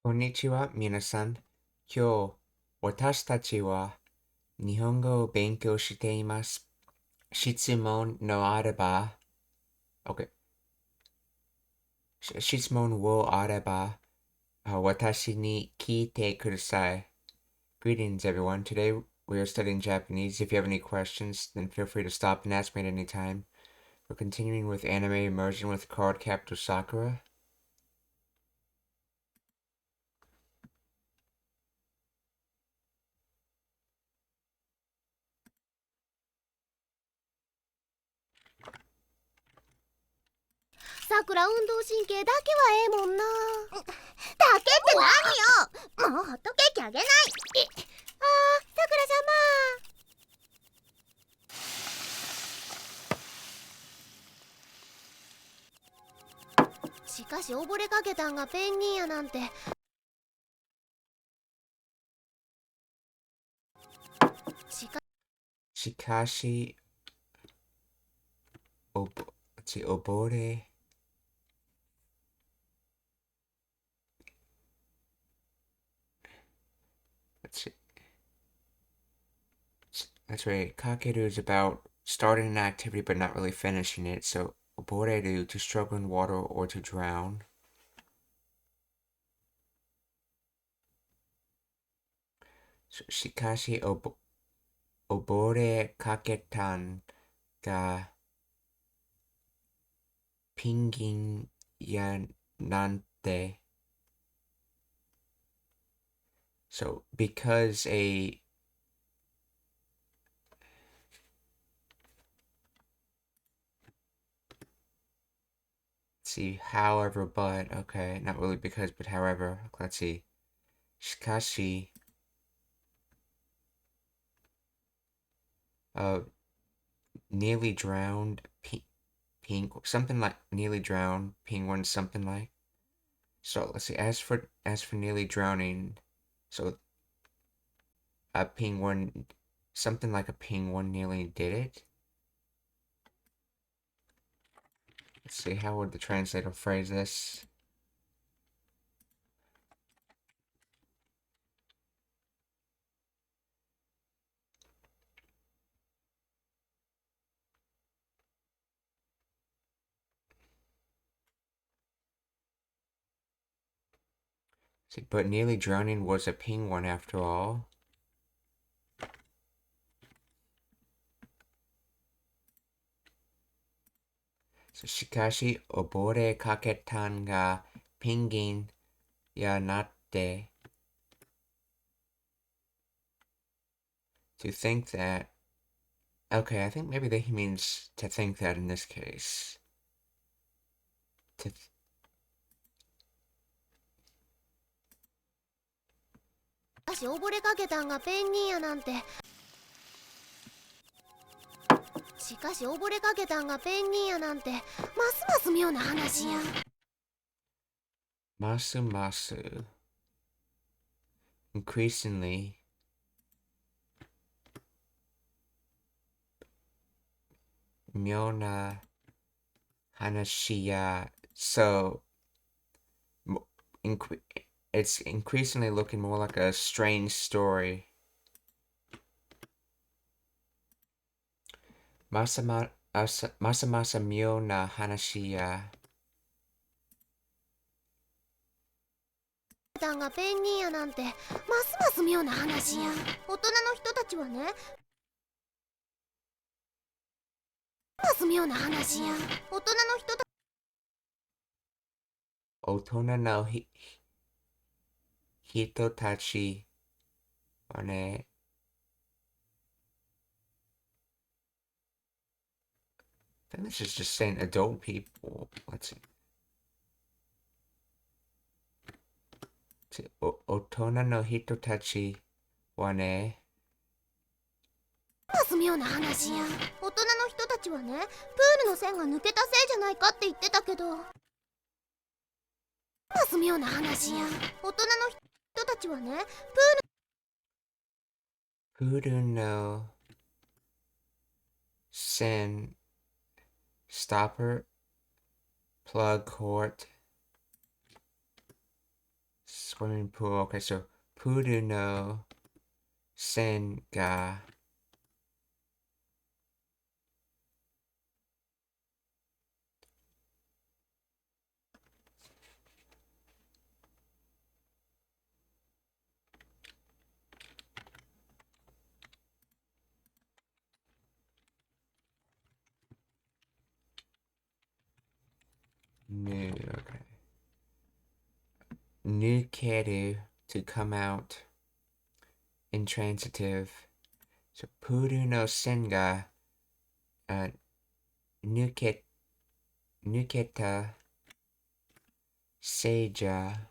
こんにちは、皆さん。今日、私たちは日本語を勉強しています。質問のあれば、OK。質問をあれば、私に聞いてください。Greetings, everyone. Today we are studying Japanese. If you have any questions, then feel free to stop and ask me at any time. We're continuing with anime immersion with Card Captor Sakura. さくら運動神経だけはええもんな。だけって何よ。もうほっとけきゃげない。さくら様。しかし溺れかけたんがペンギンやなんて。しかし、溺れ Let's see. That's right. Kakeru is about starting an activity but not really finishing it. So, oboreru, to struggle in water or to drown. So, shikashi obore kaketan ga pingin ya nante. So, because a see, however, but okay, not really because, but however. Let's see. Shikashi, nearly drowned something like nearly drowned penguin, something like. So let's see. As for nearly drowning, so a penguin, something like a penguin nearly did it. Let's see. How would the translator phrase this? See, but nearly drowning was a penguin after all. So shikashi obore kaketan ga penguin ya natte. To think that. Okay, I think maybe that he means to think that in this case. To し溺れかけたんがペンギンやなんて。しかし溺れかけたんがペンギンやなんて。ますます妙な話や。masu masu. Increasingly, Myona Hanashiya. So, it's increasingly looking more like a strange story. Masamasa Myona Hanashiya. たんがペンギンやなんて。ますます妙な話や。大人の人たちはね。ます妙な話や。大人の人たち。Otona no Hitotachi wa ne. I think this is just saying adult people. Let's see. Otona no Hitotachi wa ne. ます妙な話や。大人の人たちはね、プールの線が抜けたせいじゃないかって言ってたけど。ます妙な話や。大人の人たちはね、Puru no Sen Stopper Plug Court swimming pool. Okay, so Puru no Sen ga nu. Okay. Nukeru to come out. Intransitive. So Puru no Sen ga nuket nuketa seija.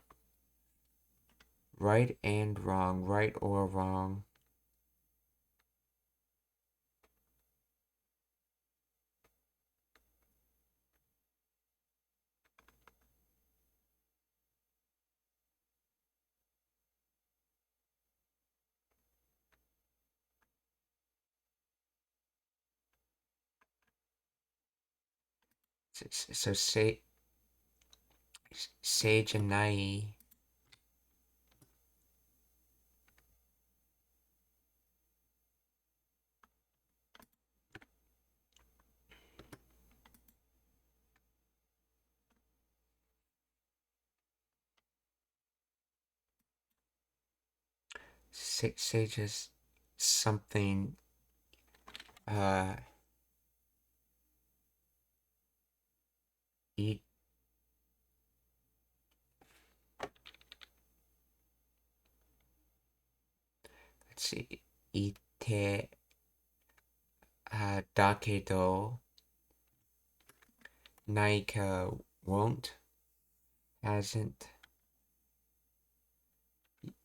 Right and wrong. Right or wrong. So Seijanai. Sage is something eat let's see ite dakedo naika won't hasn't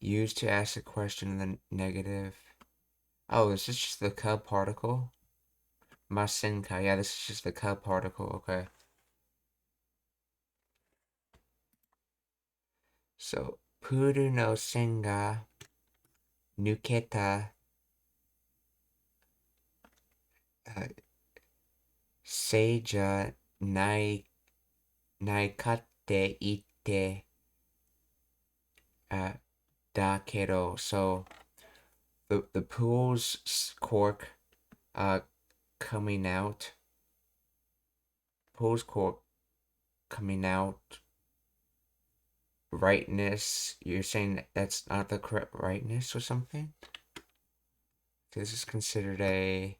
used to ask a question in the negative. Oh, this is just the cub particle. Masenka, yeah, this is just the cub particle, okay. So Puru no Senga Nuketa Seija Naikate Ite Dakedo. So the pool's cork coming out. Pool's cork coming out. Rightness. You're saying that's not the correct rightness or something? This is considered a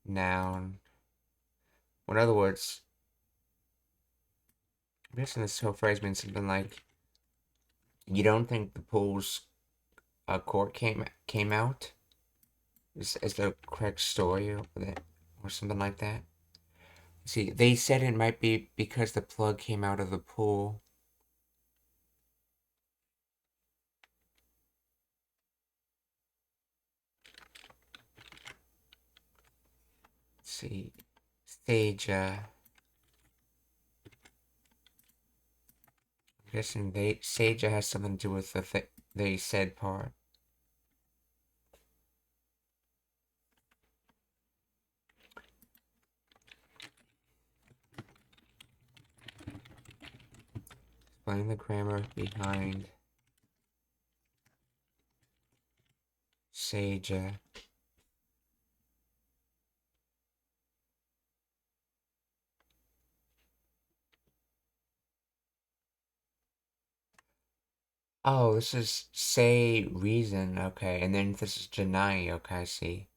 noun. In other words, I'm guessing this whole phrase means something like, you don't think the pool's cork came out? Is the correct story or something like that? See, they said it might be because the plug came out of the pool. Let's see, Seija. I'm guessing Seija has something to do with the they said part. Explain the grammar behind Seija. Oh, this is say reason, okay, and then this is Janai, okay, I see.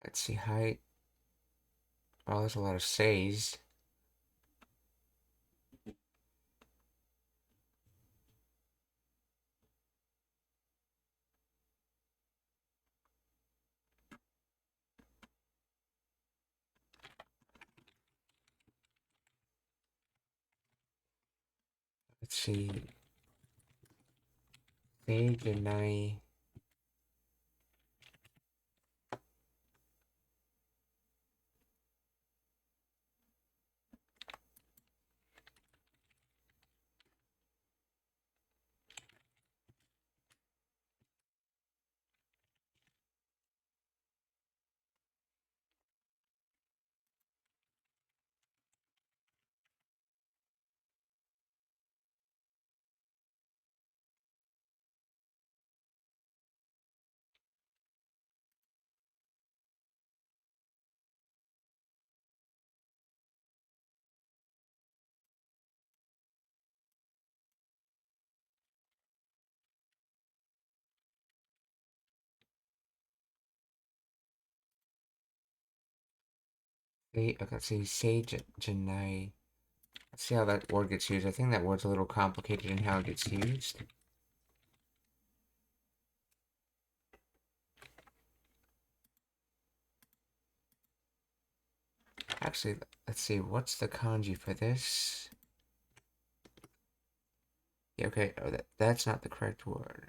Let's see, height. Oh, there's a lot of says. Let's see. Say goodnight. Let's see. Say goodnight. Let's see how that word gets used. I think that word's a little complicated in how it gets used. Actually, let's see. What's the kanji for this? Yeah, okay. Oh, that's not the correct word.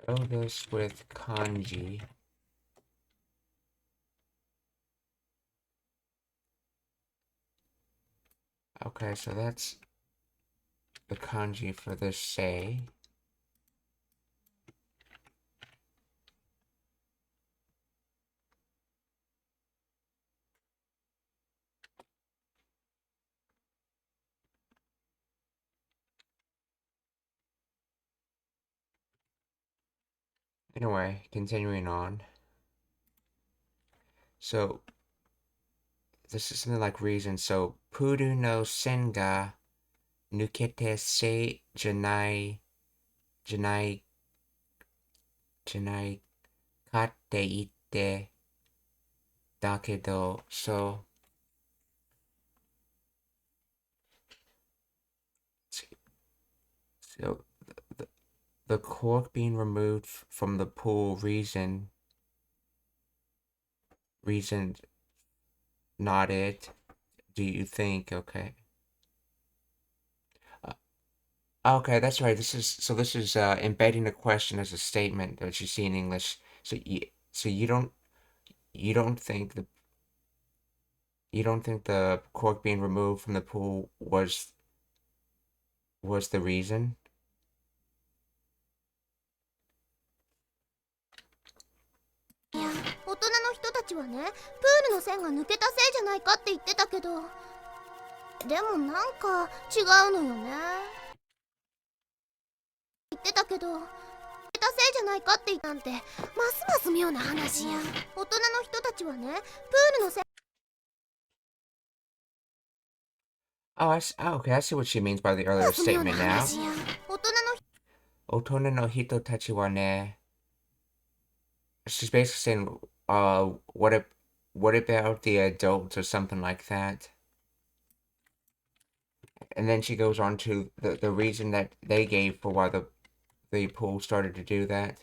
Go this with kanji. Okay, so that's the kanji for this say. Anyway, continuing on. So, this is something like reason. So, Puru no sen ga nukete se janai katte itte dakedo. So, so the cork being removed from the pool reason not it. Do you think? Okay. Uh, okay, that's right. This is embedding a question as a statement that you see in English. So you don't think the cork being removed from the pool was the reason? いや、大人の人たちはね、プールの線が抜けたせいじゃないかって言ってたけど、でもなんか違うのよね。言ってたけど、抜けたせいじゃないかって言ったなんて、ますます妙な話や。大人の人たちはね、プールの線 Oh, okay. I see what she means by the earlier ます妙な statement now. 話や。大人の人 Otone no hito tachi wa ne. She's basically saying, what about the adults or something like that? And then she goes on to the reason that they gave for why the pool started to do that.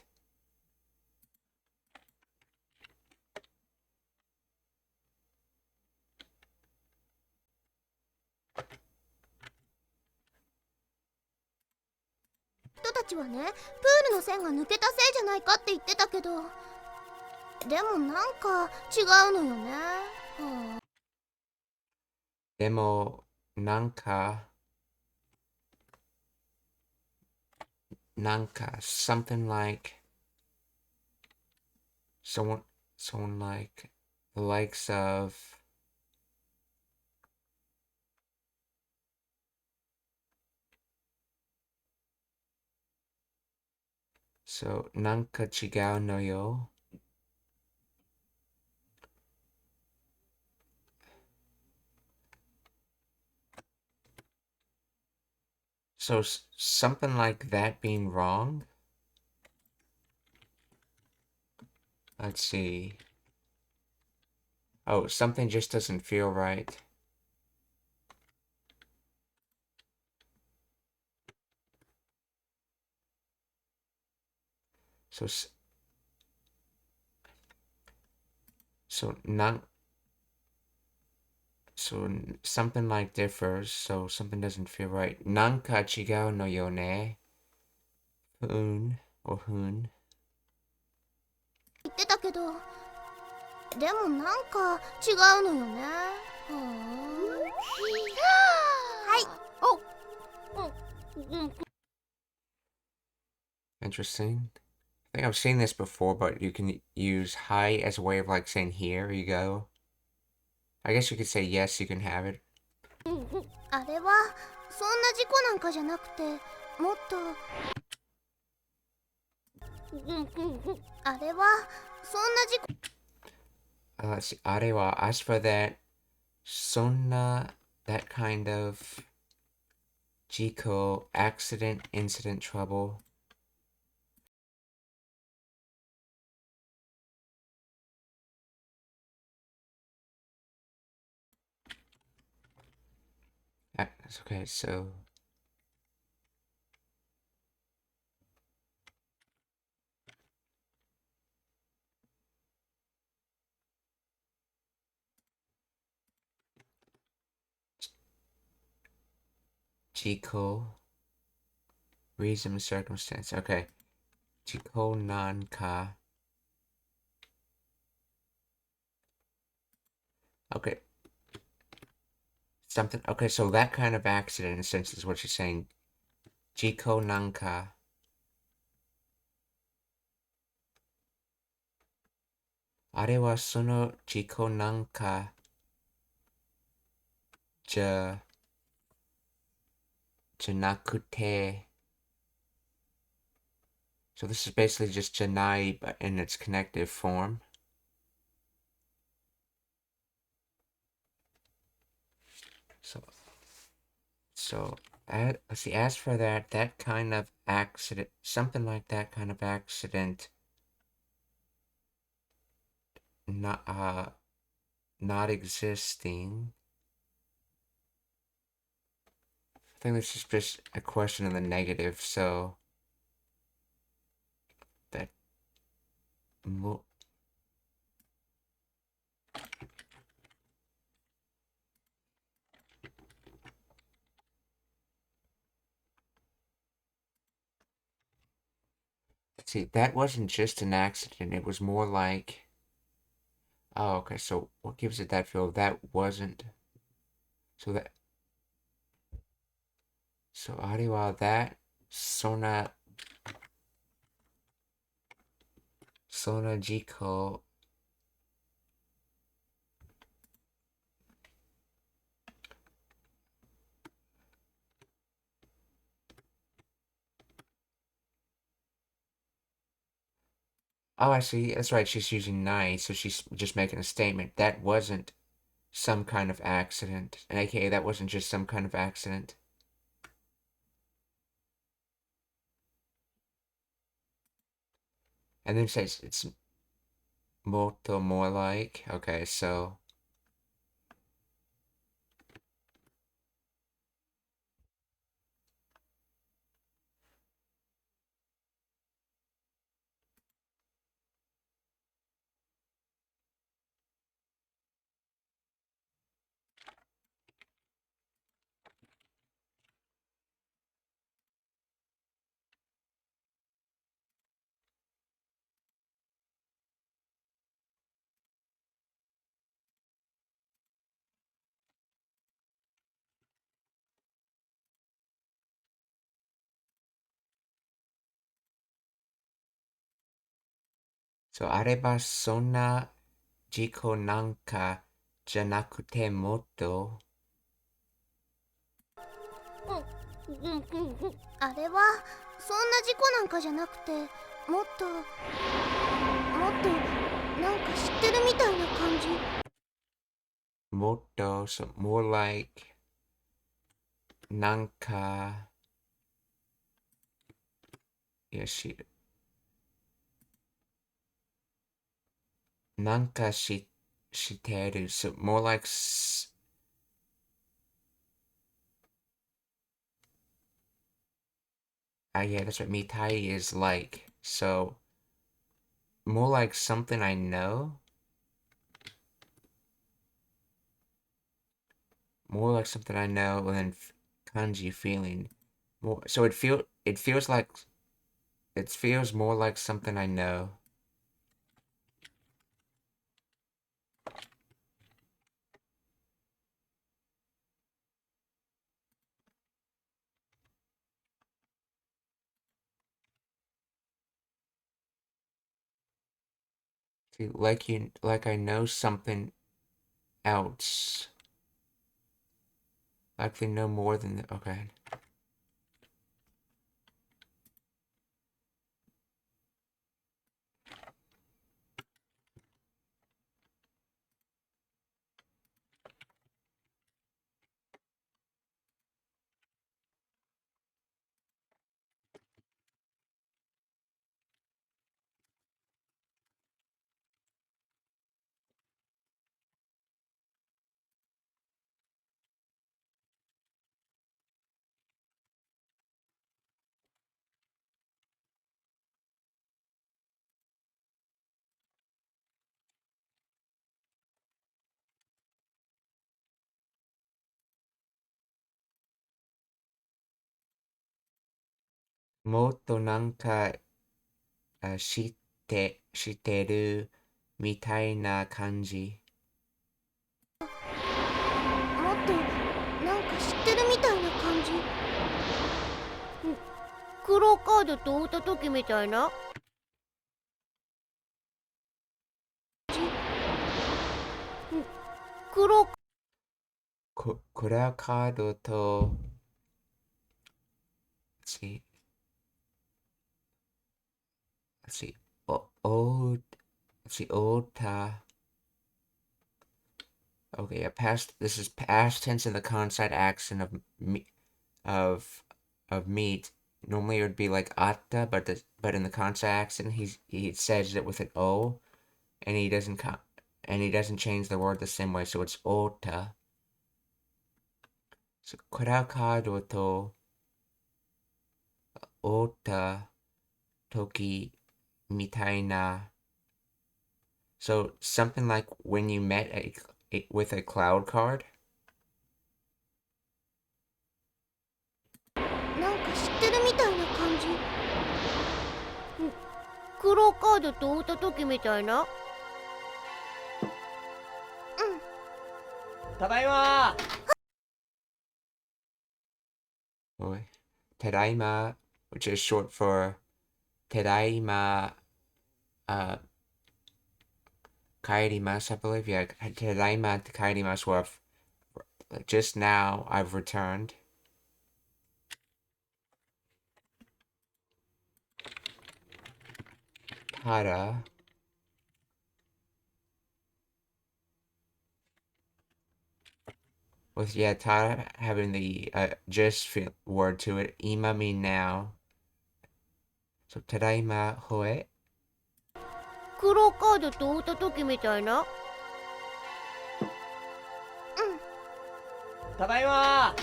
たちはね、プールの線が抜けたせいじゃないかって言ってたけど、でもなんか違うのよね。はあ、でも、なんか、nanka, something like someone like the likes of so nanka chigau no yo. So something like that being wrong. Let's see. Oh, something just doesn't feel right. So something like differs, so something doesn't feel right. Nanka chigau no yo ne. Hoon or hoon. 言ってたけど、でもなんか違うのよね。はい。Interesting. I think I've seen this before, but you can use hi as a way of like saying here you go. I guess you could say yes, you can have it. あれはそんな事故なんかじゃなくて、もっとあれはそんな事故 Let's see. Arewa, as for that, sonna, that kind of jiko, accident, incident, trouble. Okay, so jiko, reason, circumstance. Okay, jiko nanka. Okay, something. Okay, so that kind of accident, in a sense, is what you're saying. Jiko nanka. Arewa sono jiko nanka ja janakute. So this is basically just janai, but in its connective form. So let's see. As for that kind of accident, something like that kind of accident, not existing. I think this is just a question of the negative. So that see, that wasn't just an accident. It was more like, oh, okay. So what gives it that feel? That wasn't. So Ariwa, that Sona Jiko. Oh, I see. That's right. She's using nai, so she's just making a statement. That wasn't some kind of accident. And aka that wasn't just some kind of accident. And then says it's more like. Okay, so そう、あればそんな事故なんかじゃなくてもっと、あれはそんな事故なんかじゃなくて、もっとなんか知ってるみたいな感じ。もっと、so more like なんか、いやなんかしてる。So more like yeah, that's what mitai is like. So more like something I know. More like something I know than kanji feeling. More so it feels like it feels more like something I know. See, like I know something else. Likely know more than okay. もっとなんかしてるみたいな感じ。もっとなんか知ってるみたいな感じ。黒カードと会った時みたいな。黒クラカードと、let's see, old, let's see, ota. Okay, yeah, this is past tense in the conside accent of of, of meat. Normally it would be like atta, but in the conside accent, he says it with an O, and he doesn't change the word the same way, so it's ota. So, クラカードと、会った時みたいな So something like when you met with a cloud card. なんか知ってるみたいな感じ。黒カードと会った時みたいな。ただいま。 Tadaima, which is short for Tadaima kaerimasu, I believe. Yeah, Tadaima kaerimasu, where just now I've returned. Tada. With yeah, Tada having the just word to it. Ima me now. So Tadaima hoe. 黒カードと会った時みたいな。ただいま。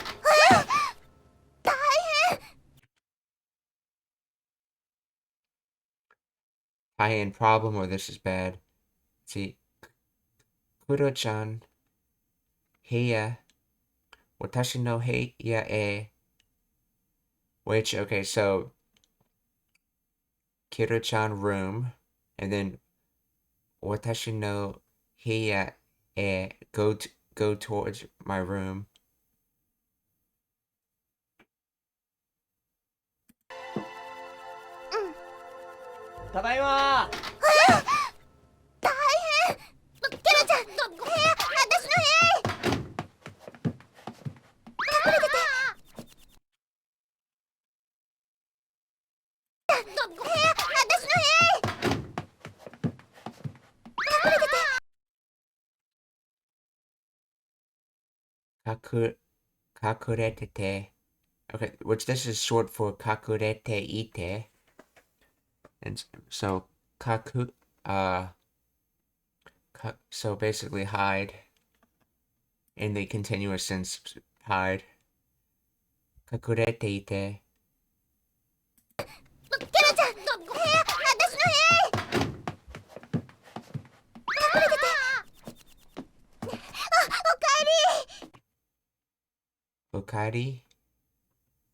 High-end problem or this is bad. See, Kuro-chan, heya, watashi no heya e. Which, okay, so Kuro-chan room, and then watashi no heya e, go towards my room. ただいま。kaku, kakuretete. Okay, which this is short for kakurete ite. And so kaku, so basically hide. In the continuous sense, hide. Kakurete ite. ケロちゃん、部屋、私の部屋へ。隠れてて。あ、おかえり。Okairi,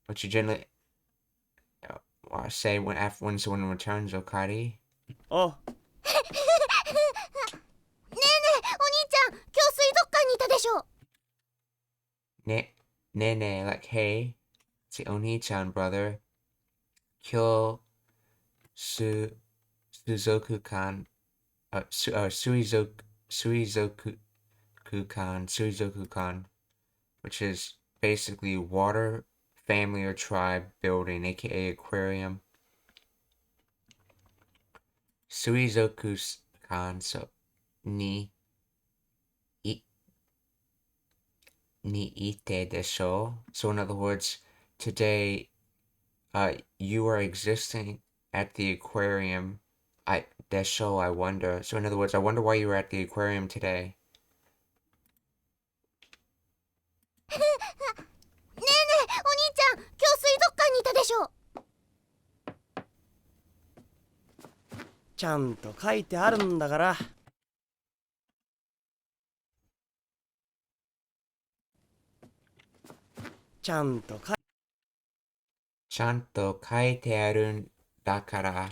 which you generally say when someone returns. Okairi. おう、ねえねえ、お兄ちゃん、今日水族館にいたでしょ。Ne, like hey. It's the Oni-chan brother. Kyo Suzoku-kan. Suizoku-kan, which is basically water family or tribe building, aka aquarium. Suizoku-kan, so ni ite desho. So in other words, today, you are existing at the aquarium. Desho, I wonder. So in other words, I wonder why you were at the aquarium today. ねえねえ、お兄ちゃん、今日水族館にいたでしょ。ちゃんと書いてあるんだから。ちゃんと書いてあるんだから。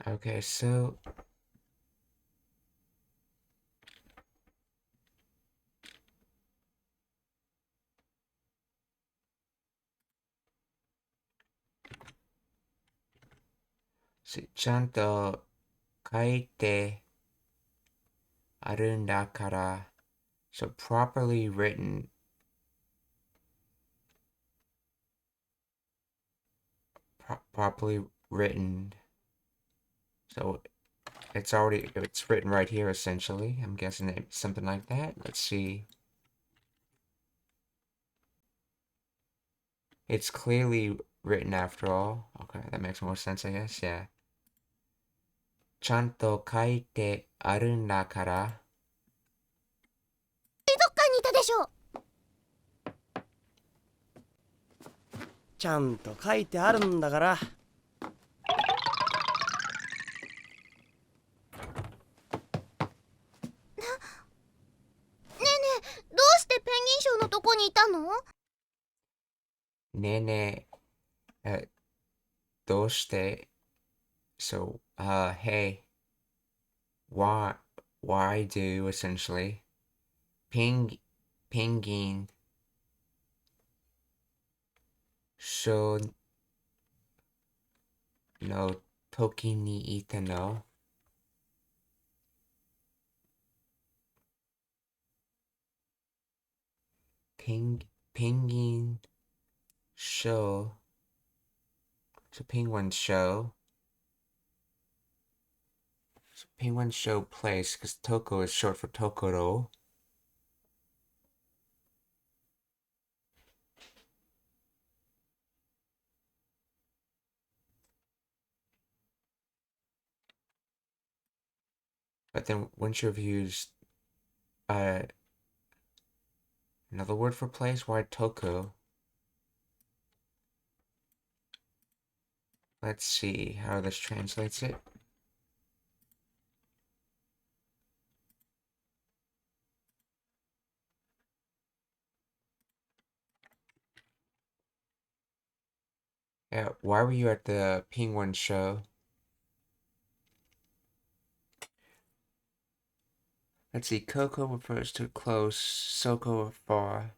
Okay, soちゃんと書いてあるんだから。So properly written. Properly written. So it's written right here essentially. I'm guessing it's something like that. Let's see. It's clearly written after all. Okay, that makes more sense, I guess. Yeah. ちゃんと書いてあるんだから。水族館にいたでしょ。ちゃんと書いてあるんだから。ねえねえ、どうしてペンギンショーのとこにいたの？ねえねえ、どうして So, hey, why do essentially pinging should no toki ni ita no pinging show so penguin show place because toko is short for tokoro. But then wouldn't you have used uh another word for place? Why toko? Let's see how this translates it. Yeah, why were you at the penguin show? Let's see. Koko refers to close. Soko far.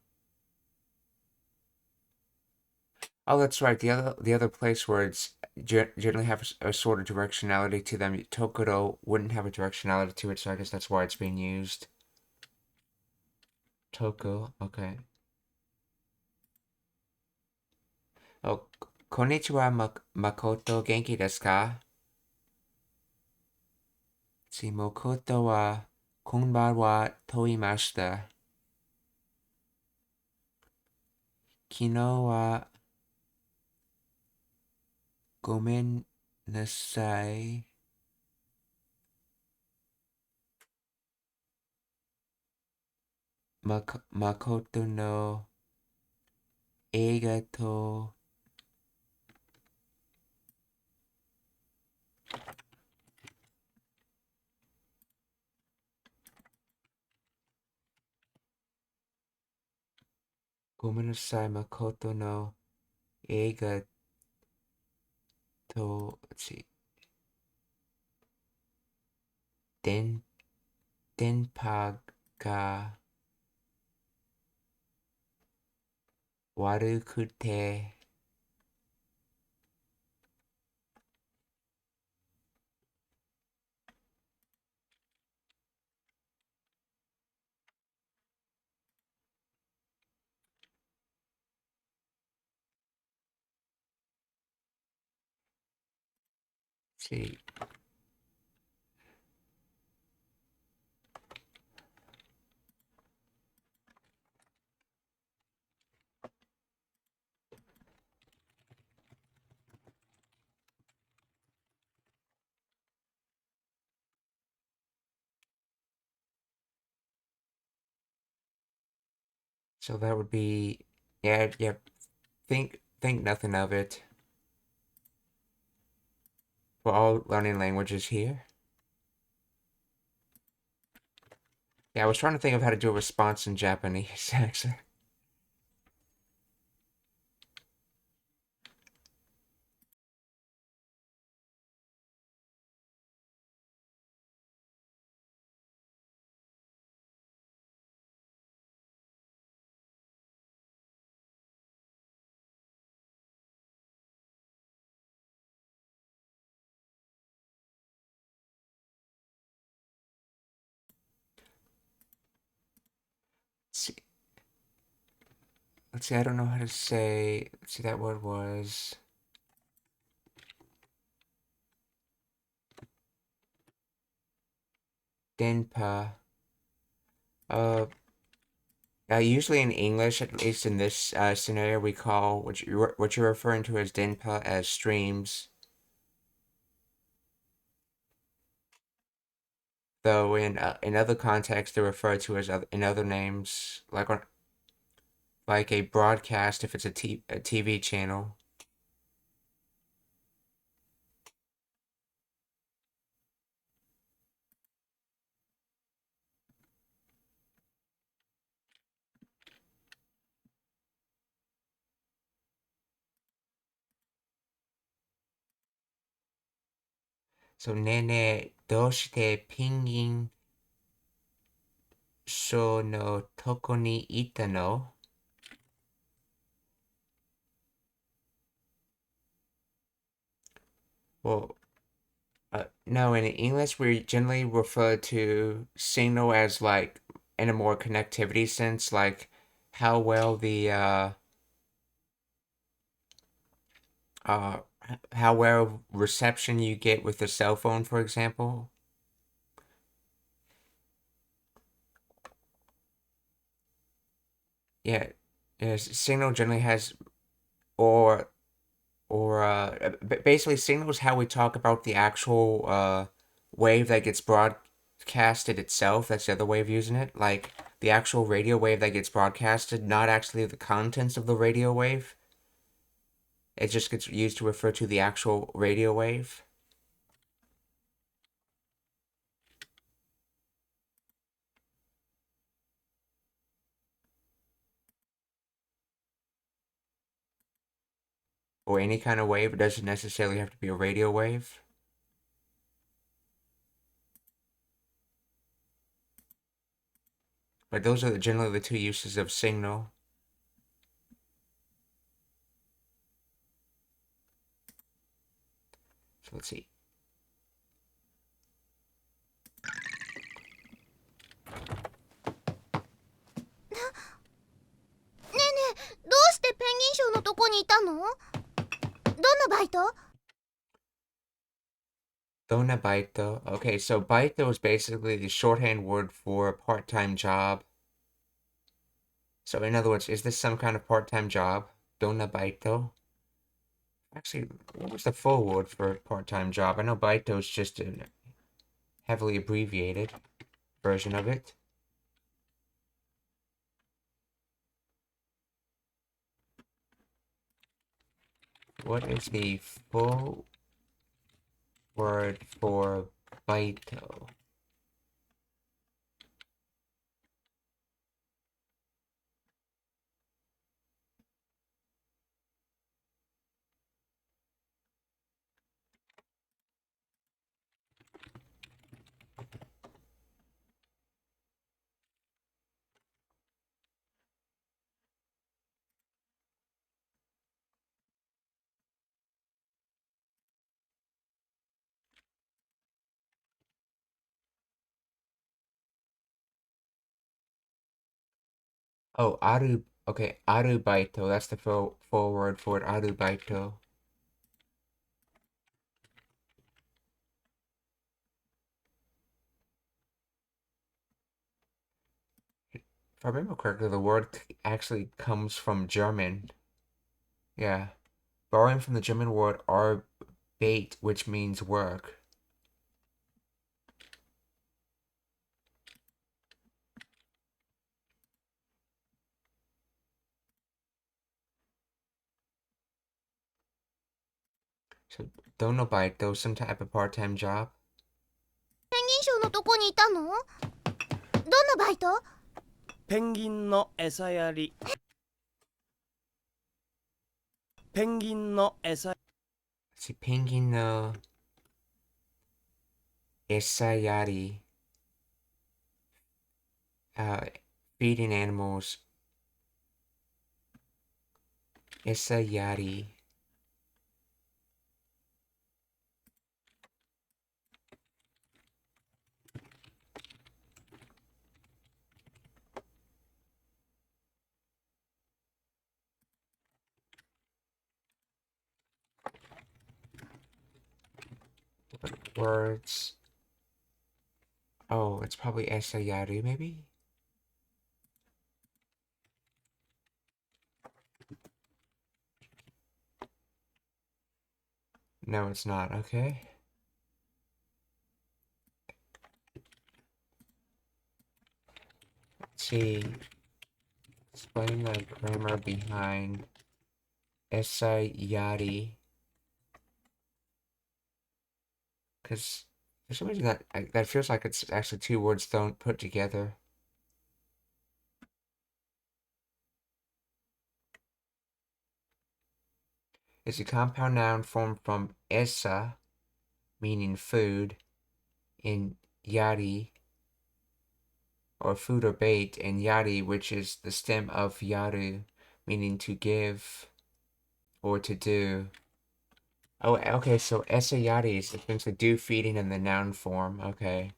Oh, that's right. The other place words generally have a sort of directionality to them. Tokoro wouldn't have a directionality to it, so I guess that's why it's being used. Toko, okay. Oh, konnichiwa, Makoto. Genki desu ka? See, Makoto wa konban wa toimashita. Kino wa gomen nasai. Makoto no eiga to gomen nasai Makoto no eiga to, let's see, denpa ga warukute. See, so that would be, yeah. Think nothing of it. We're all learning languages here. Yeah, I was trying to think of how to do a response in Japanese, actually. See, let's see, I don't know how to say, let's see, that word was, denpa. Uh, Usually in English, at least in this scenario, we call what you're referring to as denpa as streams. Though in other contexts, they're referred to as in other names, like a broadcast if it's a TV channel. So, nene, doshite pingin sho no toko ni ita no? Well, no, in English, we generally refer to signal as like in a more connectivity sense, like how well the uh how well reception you get with the cell phone, for example. Yeah, signal generally has or basically signal is how we talk about the actual wave that gets broadcasted itself. That's the other way of using it, like the actual radio wave that gets broadcasted, not actually the contents of the radio wave. It just gets used to refer to the actual radio wave. Or any kind of wave. It doesn't necessarily have to be a radio wave. But those are generally the two uses of signal. So let's see. ねえねえ、どうしてペンギンショーのとこにいたの？どんなバイト？ Dona baito. Okay, so baito is basically the shorthand word for a part-time job. So in other words, is this some kind of part-time job? Dona baito. Actually, what was the full word for part-time job? I know baito is just a heavily abbreviated version of it. What is the full word for baito? Oh, aru. Okay, arubaito. That's the full word for it. Arubaito. If I remember correctly, the word actually comes from German. Yeah, borrowing from the German word arbeit, which means work. So, donobaito, some type of part-time job. ペンギンショーのとこにいたの？どんなバイト？ペンギンの餌やり。ペンギンの餌。See, penguin no esayari. Feeding animals. Esayari. Words. Oh, it's probably esayaru, maybe? No, it's not. Okay. Let's see. Explain the grammar behind esayari. Because for some reason that feels like it's actually two words put together. It's a compound noun formed from esa, meaning food, in yari, or food or bait, and yari, which is the stem of yaru, meaning to give or to do. Oh, okay, so esa yari is essentially do feeding in the noun form. Okay.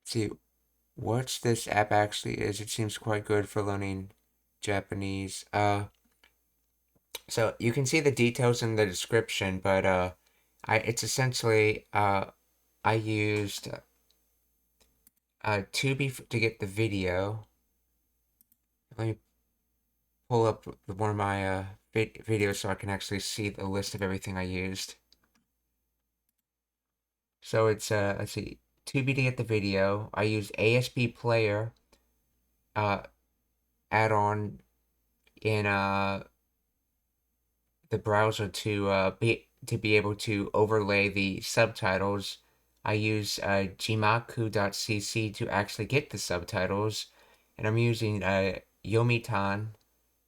Let's see what this app actually is. It seems quite good for learning Japanese. So you can see the details in the description, but it's essentially I used Tubi to get the video. Let me pull up one of my videos so I can actually see the list of everything I used. So it's let's see, Tubi to get the video. I used ASP Player add-on in the browser to be able to overlay the subtitles. I use jimaku.cc to actually get the subtitles, and I'm using Yomitan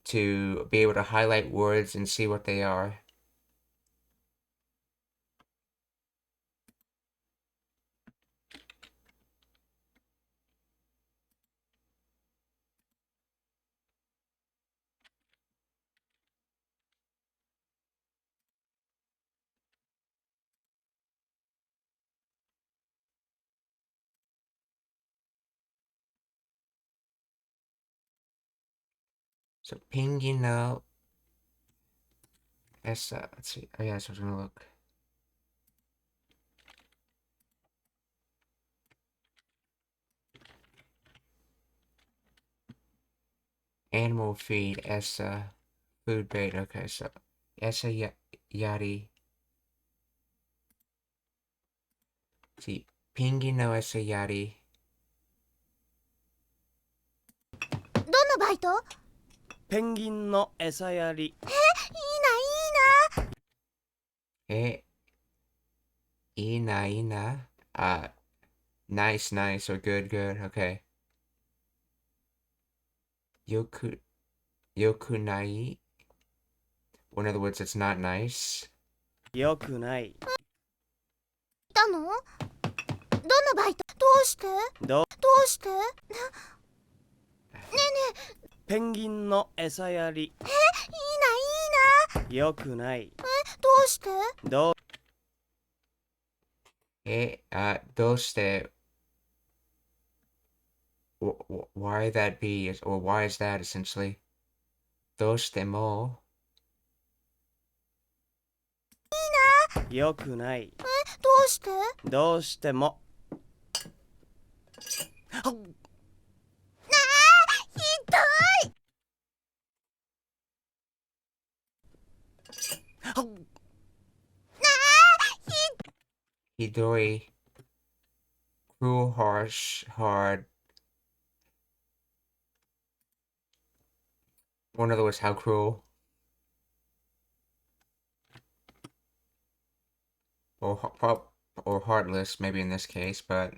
to be able to highlight words and see what they are. So penguin no essa. Let's see. Oh yeah, so I was gonna look. Animal feed essa. Food bait. Okay, so essa yari. See, penguin no essa yari. どんなバイト？ペンギンの餌やり。いいな、いいな。Eh, ina. Nice, nice, or good, good. Okay. Yoku nai. Or in other words, it's not nice. よくない。いたの？どんなバイト？どうして？どどうして？ねえねペンギンの餌やり。え、いいな、いいな。よくない。どうして？どう Doste. Why that be, or why is that essentially? Doste mo. よくない。どうして？どうしても。はっひどい。はっ Hidoi. Cruel, harsh, hard. Or in other words, how cruel. Or heartless, maybe in this case, but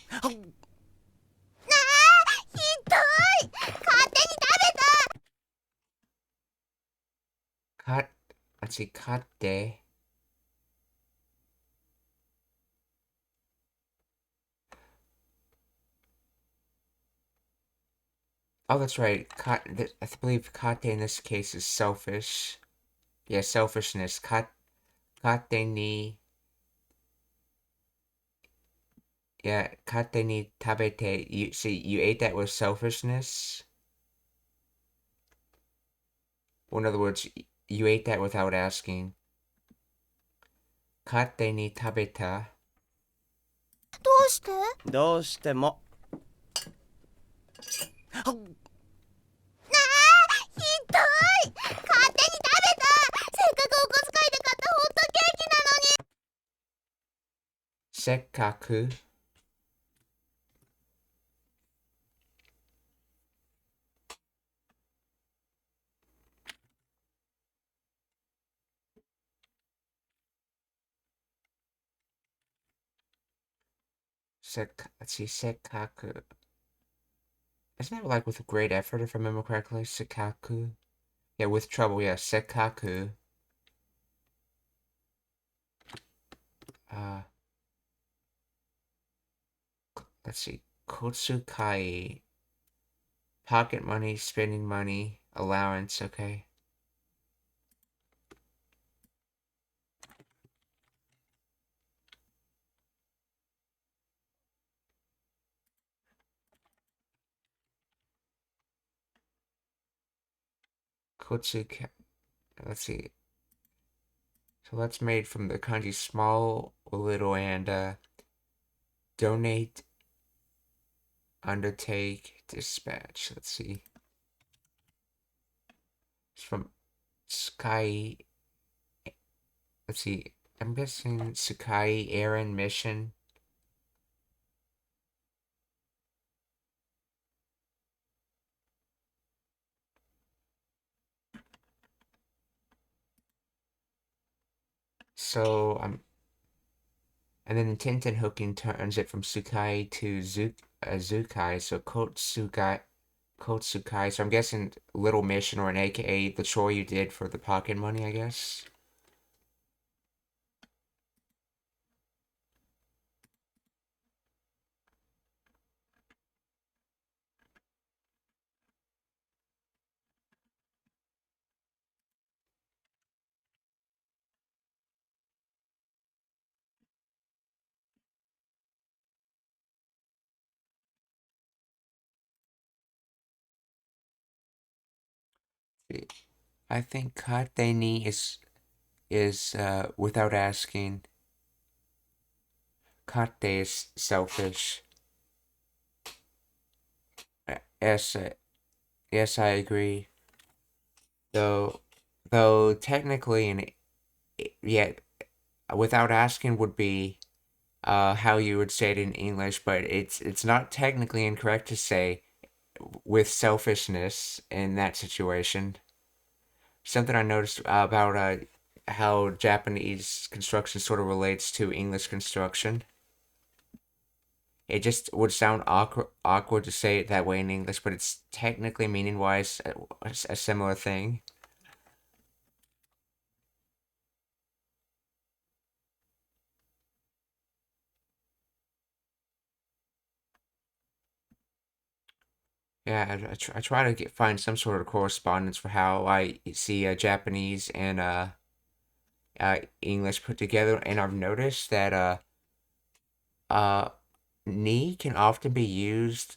はっひどい。勝手に食べた。 cut. Let's see, kate. Oh, that's right. I believe kate in this case is selfish. Yeah, selfishness. Kate ni. Yeah, kate ni tabete. You see, you ate that with selfishness. Or in other words, you ate that without asking. Kate ni tabeta. どうして？どうしても。はっひどい。勝手に食べた。せっかくお小遣いで買ったホットケーキなのに。 Sekkaku. Let's see, Sekkaku. Isn't that like with great effort, if I remember correctly? Sekkaku. Yeah, with trouble, yeah, Sekkaku. Uh, let's see, Kotsukai. Pocket money, spending money, allowance, okay. Kotsukai. Let's see. So that's made from the kanji small, little, and donate, undertake, dispatch. Let's see. It's from Sky. Let's see. I'm guessing Sakai Aaron Mission. So and then the Tintin hooking turns it from Sukai to Zukai. So Kotsukai. So I'm guessing little mission or an AKA the chore you did for the pocket money, I guess. I think kate ni is without asking. Kate is selfish. Yes, yes, I agree. Though technically, yeah, without asking would be how you would say it in English, but it's not technically incorrect to say with selfishness in that situation. Something I noticed about how Japanese construction sort of relates to English construction. It just would sound awkward to say it that way in English, but it's technically meaning wise a similar thing. Yeah, I try to find some sort of correspondence for how I see Japanese and English put together, and I've noticed that uh ni can often be used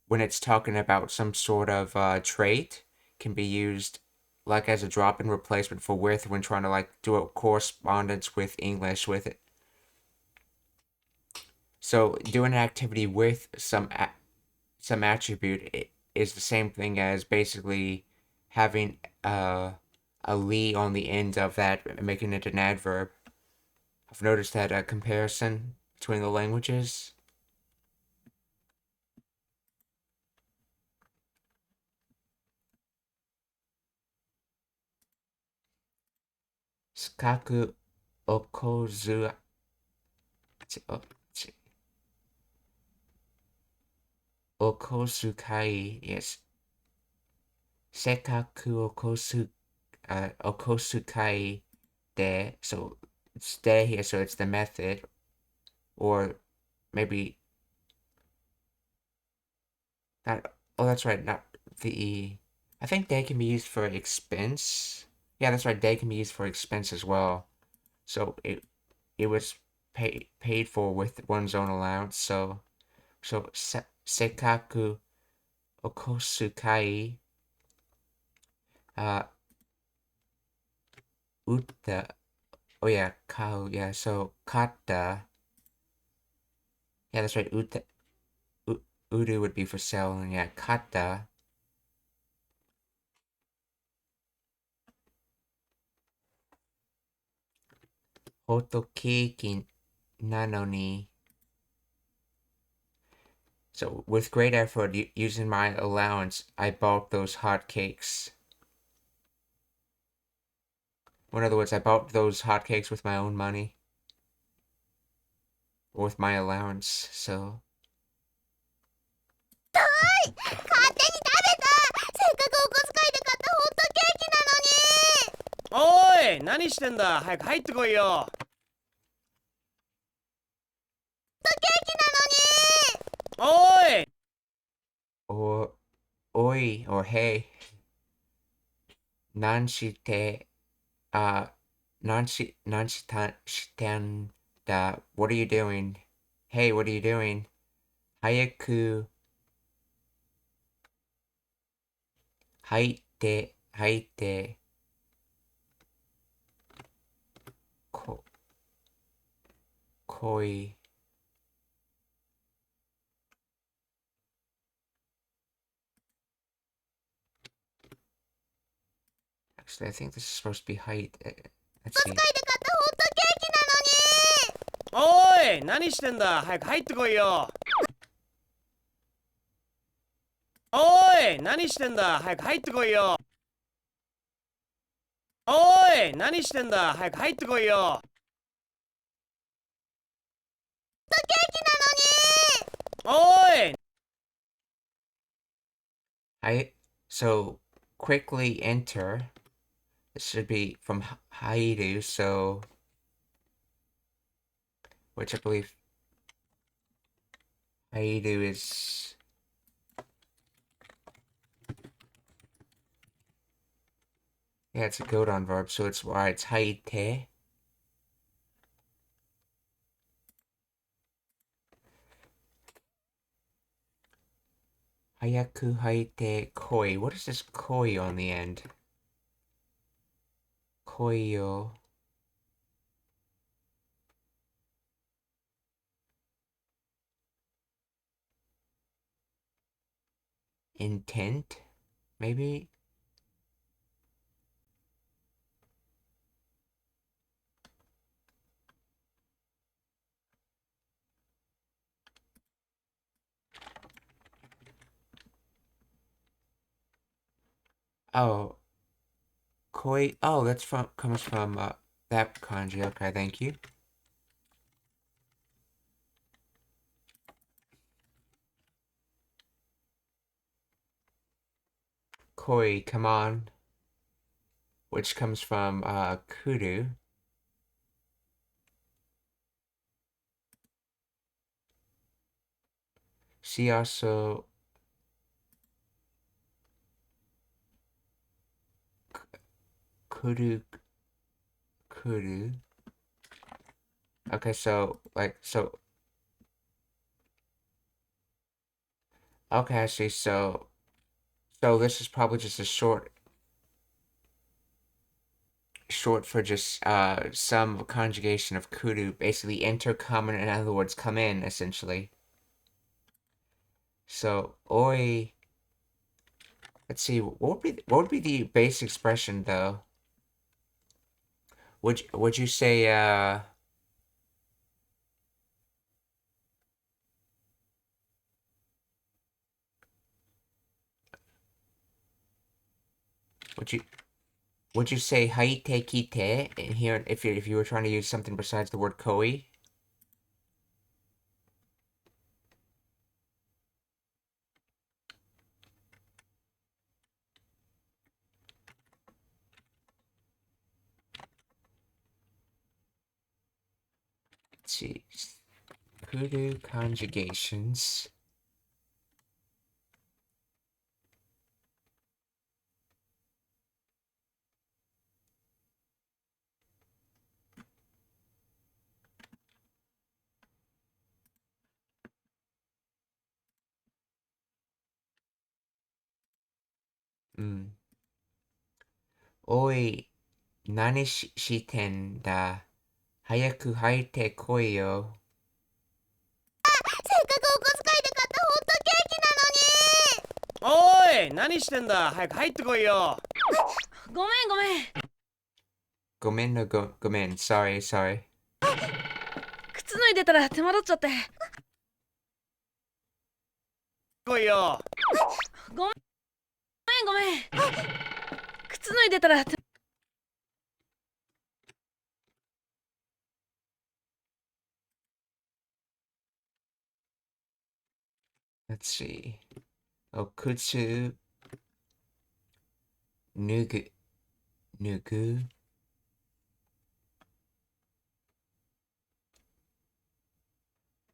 when it's talking about some sort of trait, can be used like as a drop-in replacement for with when trying to like do a correspondence with English with it. So doing an activity with some attribute is the same thing as basically having a li on the end of that, making it an adverb. I've noticed that comparison between the languages. Skaku okozu. Okosukai, yes. Sekaku okosukai de. So it's de here, so it's the method. Or maybe not. Oh, that's right. Not the. I think de can be used for expense. Yeah, that's right. De can be used for expense as well. So it was paid for with one's own allowance. So sekaku okosukai uh utta. Oh yeah, kau. Yeah, so kata. Yeah, that's right. Udu would be for sale, and yeah, kata. Hotokeki nanoni. So with great effort, using my allowance, I bought those hot cakes. In other words, I bought those hot cakes with my own money, or with my allowance. So 勝手に食べた。せっかくお小遣いで買ったホットケーキなのに。おい、何してんだ。早く入ってこいよ。ホットケーキなのに。おい。or oi or hey, nanshite nanshitan da. What are you doing? Hey, what are you doing? Hayaku haite ko, koi. Actually, I think this is supposed to be height. Let's お小遣いで買ったホットケーキなのに。おい、何してんだ。早く入ってこいよ。おい、何してんだ。早く入ってこいよ。おい、何してんだ。早く入ってこいよ。ホットケーキなのに。おい。So quickly enter. This should be from Haidu, so which I believe Haidu is. Yeah, it's a Godon verb, so it's why it's haite. Hayaku haite koi. What is this koi on the end? Koi yo. Intent? Maybe? Oh, koi. Oh, that's comes from that kanji. Okay, thank you. Koi, come on, which comes from kuru. She also kuru kuru. Okay, so okay, I see. So this is probably just a short for just some conjugation of kuru, basically enter, come in other words, come in essentially. So oi. Let's see. What would be the base expression though? Would you say would you would you say haite kite in here if you were trying to use something besides the word koi? Let's see. Kuru conjugations. Mm. Oi, nani shiten da? Hayaku haite koi yo. せっかくお小遣いで買ったホットケーキなのに。おい、何してんだ。早く入ってこいよ。ごめんごめん。Gomen no gomen. Sorry. 靴脱いでたら手間取っちゃって。来いよ。ごめんごめん。靴脱いでたら手 Let's see. Okutsu nugu.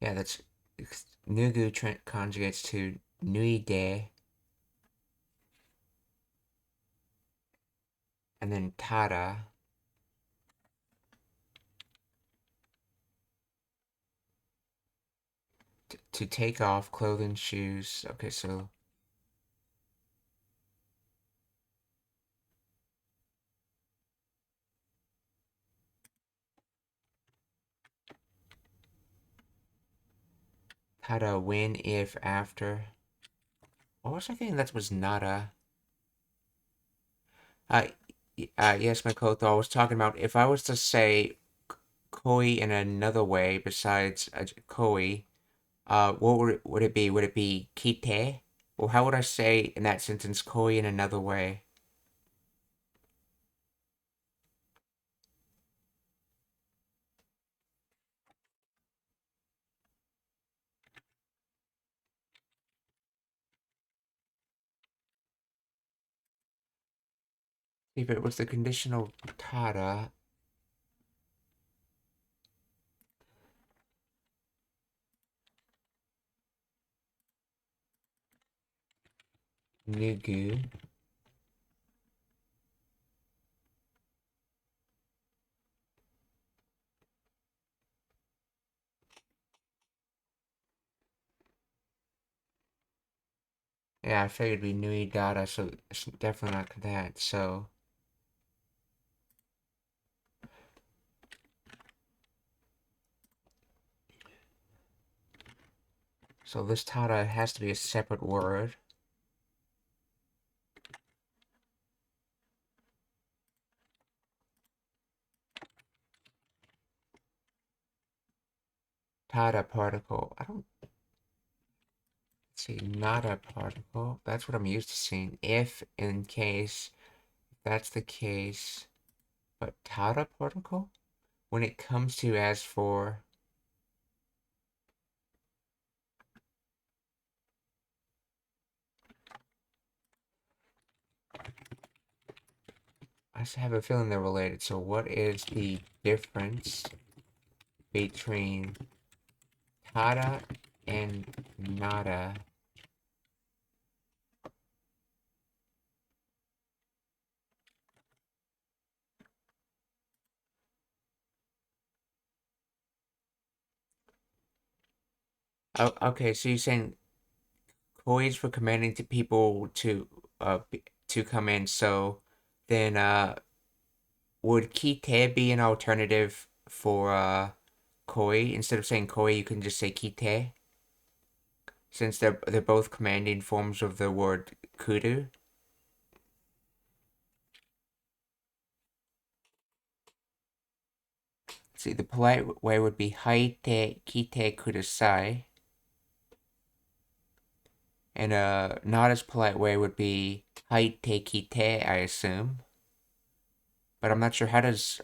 Yeah, that's nugu conjugates to nui de, and then tada. To take off clothing, shoes. Okay, so tada, when, if, after. What was I thinking? That was nada. Uh, yes, Makoto. I was talking about if I was to say koi in another way besides koi. What would it be? Would it be kite? Or how would I say in that sentence koi in another way? If it was the conditional tada, nugu. Yeah, I figured it'd be nui data, so it's definitely not that. So this tada has to be a separate word. Tada particle. I don't see, not a particle. That's what I'm used to seeing. If, in case, that's the case. But tada particle? When it comes to as for. I just have a feeling they're related. So what is the difference between tada and nada? Oh, okay, so you're saying Koi's for commanding to people to come in. So then would Kite be an alternative for Koi? Instead of saying Koi, you can just say Kite, since they're both commanding forms of the word kudu. See, the polite way would be haite kite kudasai. And not as polite way would be haite kite, I assume. But I'm not sure how does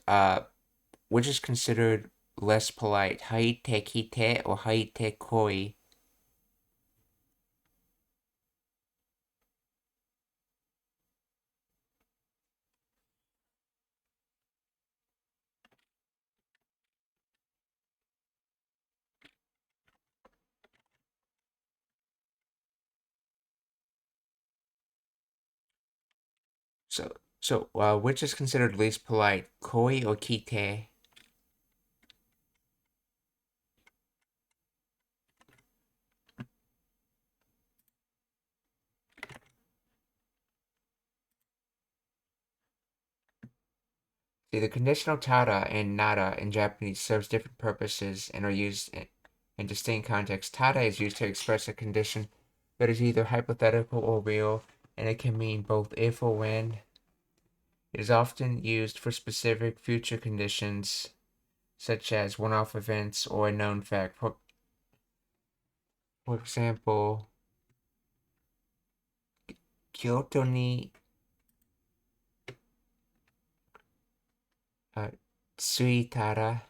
which is considered less polite, haite kite or haite koi? So which is considered least polite, koi or kite? See, the conditional tada and nada in Japanese serves different purposes and are used in distinct contexts. Tada is used to express a condition that is either hypothetical or real, and it can mean both if or when. It is often used for specific future conditions, such as one-off events or a known fact. For example, Kyoto ni tsuitara.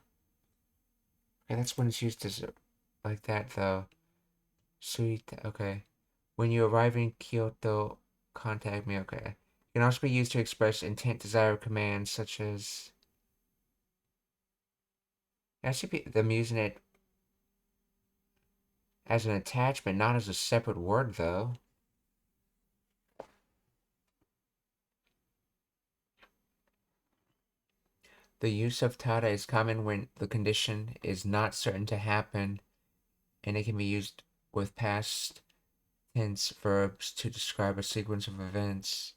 Okay, that's when it's used as like that though. Suita. Okay. When you arrive in Kyoto, contact me. Okay. It can also be used to express intent, desire, commands such as. That should be them using it as an attachment, not as a separate word though. The use of tada is common when the condition is not certain to happen, and it can be used with past tense verbs to describe a sequence of events.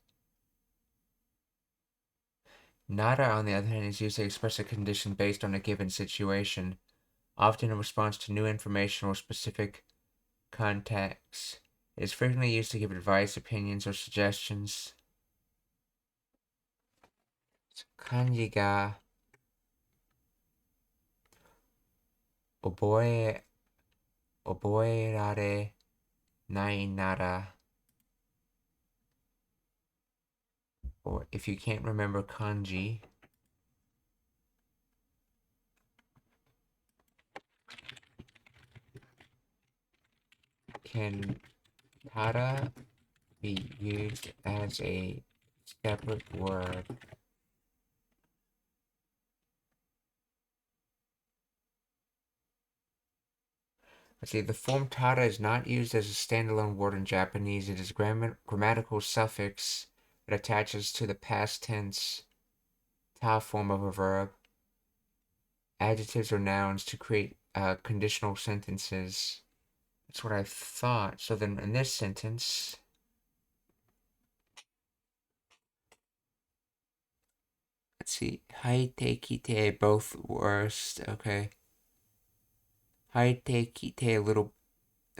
Nada, on the other hand, is used to express a condition based on a given situation, often in response to new information or specific context. It is frequently used to give advice, opinions, or suggestions. 漢字が覚え、覚えられないなら or if you can't remember kanji, can tada be used as a separate word? Let's see, the form tada is not used as a standalone word in Japanese. It is a grammatical suffix that attaches to the past tense ta form of a verb, adjectives or nouns to create conditional sentences. That's what I thought. So then in this sentence, see. Haite, kite, both worst. Okay. Haite, kite, a little.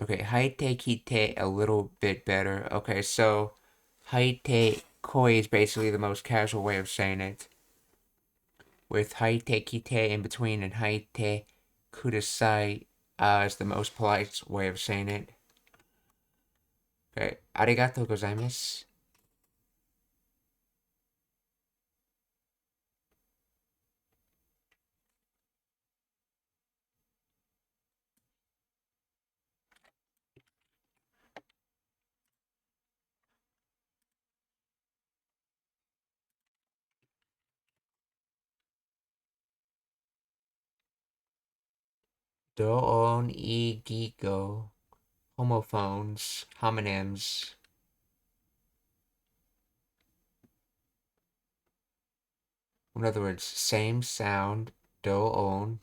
Okay, haite, kite, a little bit better. Okay, so haite koi is basically the most casual way of saying it. With haite, kite in between and haite kudasai is the most polite way of saying it. Okay, arigatou gozaimasu. Doon e giko. Homophones. Homonyms. In other words, same sound. Doon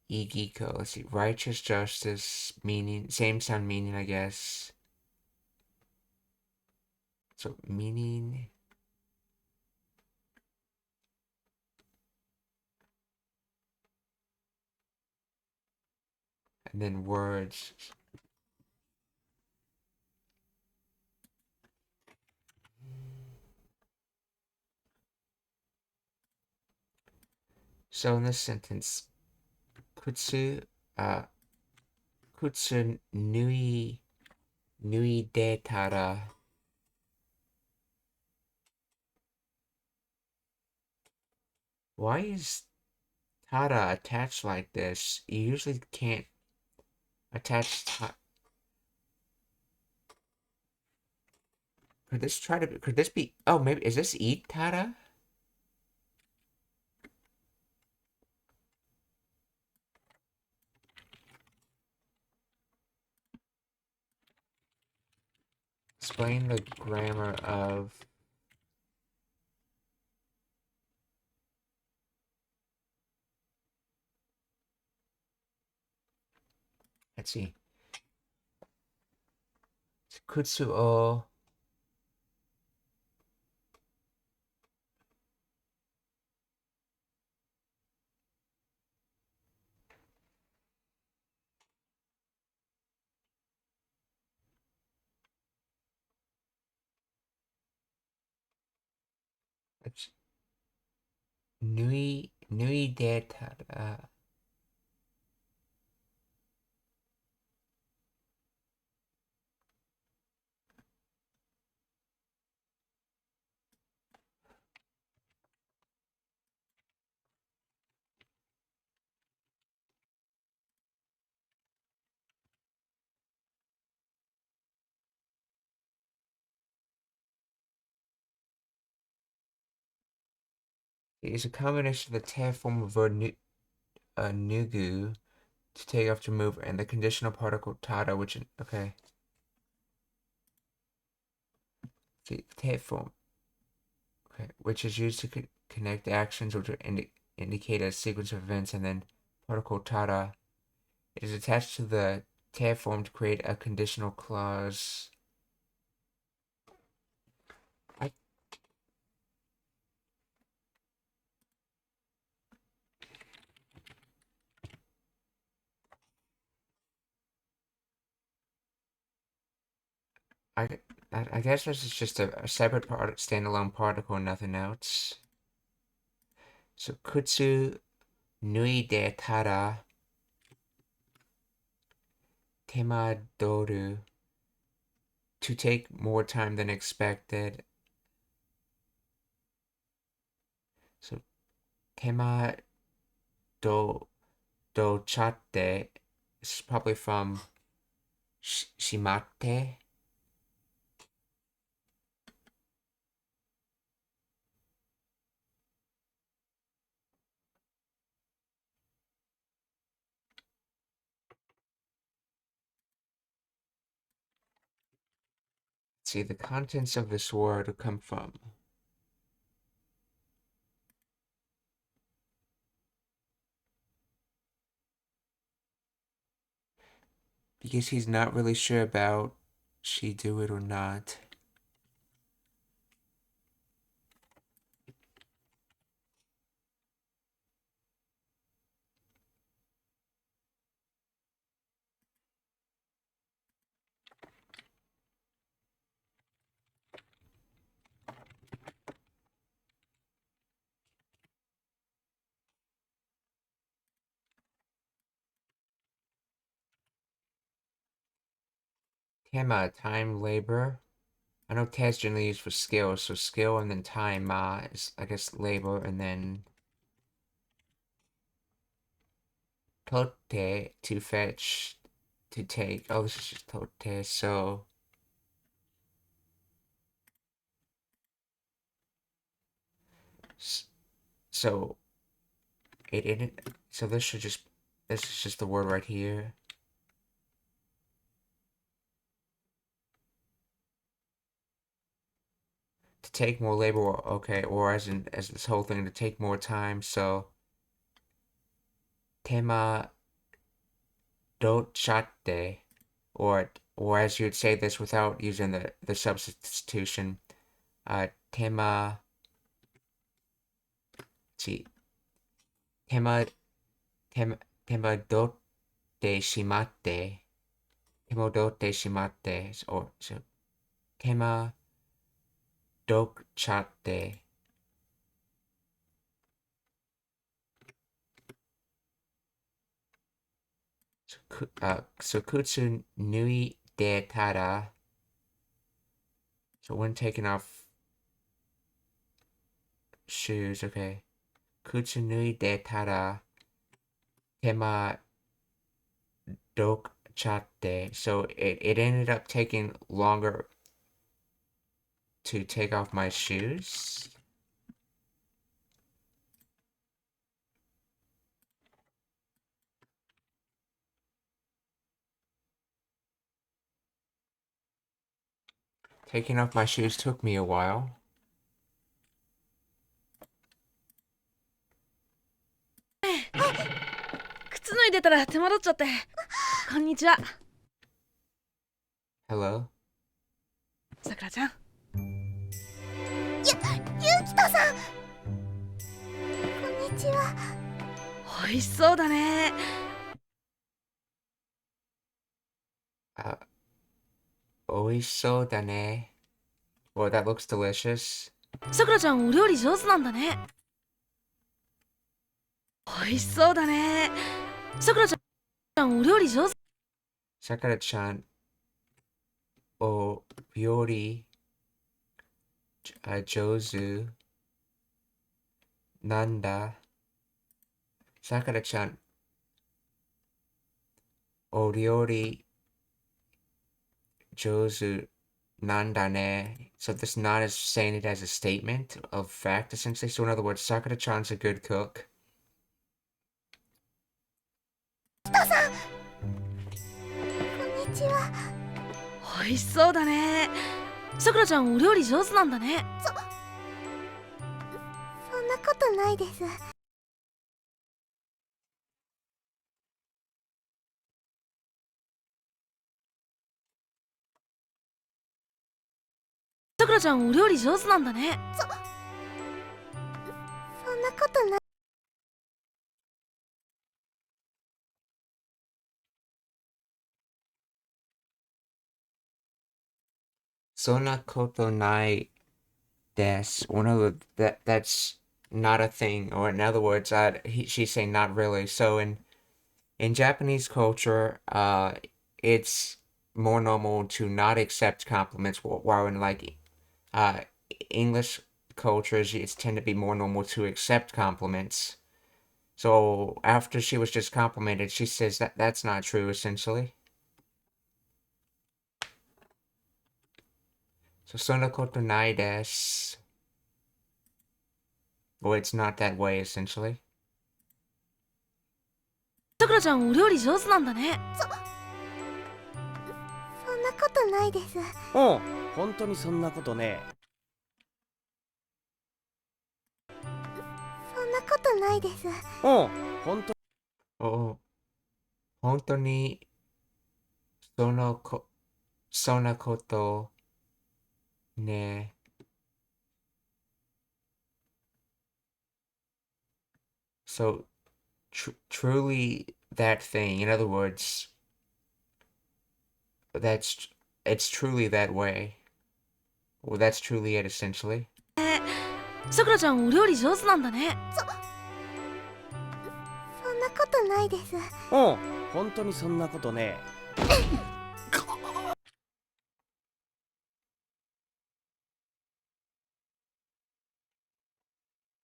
e giko. Let's see. Righteous justice. Meaning. Same sound meaning, I guess. So, meaning. And then words. So in this sentence, kutsu, kutsu nui de tara. Why is tara attached like this? You usually can't attach could this be, oh, maybe, is this eat tara? Explain the grammar of. Let's see. Kutsu o. Nui de tara. It is a combination of the te form of verb nugu to take off to move and the conditional particle tada, which, okay. The te form, okay, which is used to connect actions which indicate a sequence of events, and then particle tada. It is attached to the te form to create a conditional clause. I guess this is just a separate standalone particle and nothing else. So kutsu nui de tara tema doru, to take more time than expected. So tema do chatte is probably from shimate. See, the contents of this word come from. Because he's not really sure about she do it or not. Tema, time, labor. I know te is generally used for skill, so skill and then time is, I guess, labor, and then tote, to fetch, to take. Oh, this is just tote, so... So, so this is just the word right here. To take more labor, okay, or as this whole thing, to take more time, so... Tema dochatte, or as you'd say this without using the substitution, tema, see, tema, tema, tema dote shimatte, tema dote shimatte, or so, tema dochatte. So kutsu nui de tada. So when taking off shoes, okay. Kutsu nui de tada. Tema dok chatte. So it ended up taking longer to take off my shoes. Taking off my shoes took me a while. 靴脱いでたら手間取っちゃって。こんにちは。Hello? さくらちゃん。ゆうきとさん、こんにちは。美味しそうだね。Oisho dane. Well, that looks delicious. さくらちゃんお料理上手なんだね。美味しそうだね。さくらちゃんお料理上手。Sakura-chan, o ryori, jouzu, nanda. Sakura-chan, o ryori, jouzu, nanda ne. So this nan is saying it as a statement of fact, essentially. So in other words, Sakura-chan's a good cook. きとさん、こんにちは。美味しそうだね。さくらちゃんお料理上手なんだね。そんなことないです。さくらちゃんお料理上手なんだね。そんなことない。Sona koto nai desu. Well, no, that's not a thing. Or in other words, she's saying not really. So in Japanese culture, it's more normal to not accept compliments, while in like English cultures, it's tend to be more normal to accept compliments. So after she was just complimented, she says that that's not true, essentially. So sona koto nai desu. Well, it's not that way, essentially. さくらちゃんお料理上手なんだね。そんなことないです。うん、本当にそんなことね。そんなことないです。うん、本当。Oh, 本当にそんなことね。So, truly that thing. In other words, it's truly that way. Well, that's truly it, essentially. さくらちゃんお料理上手なんだね。そんなことないです。うん、本当にそんなことね。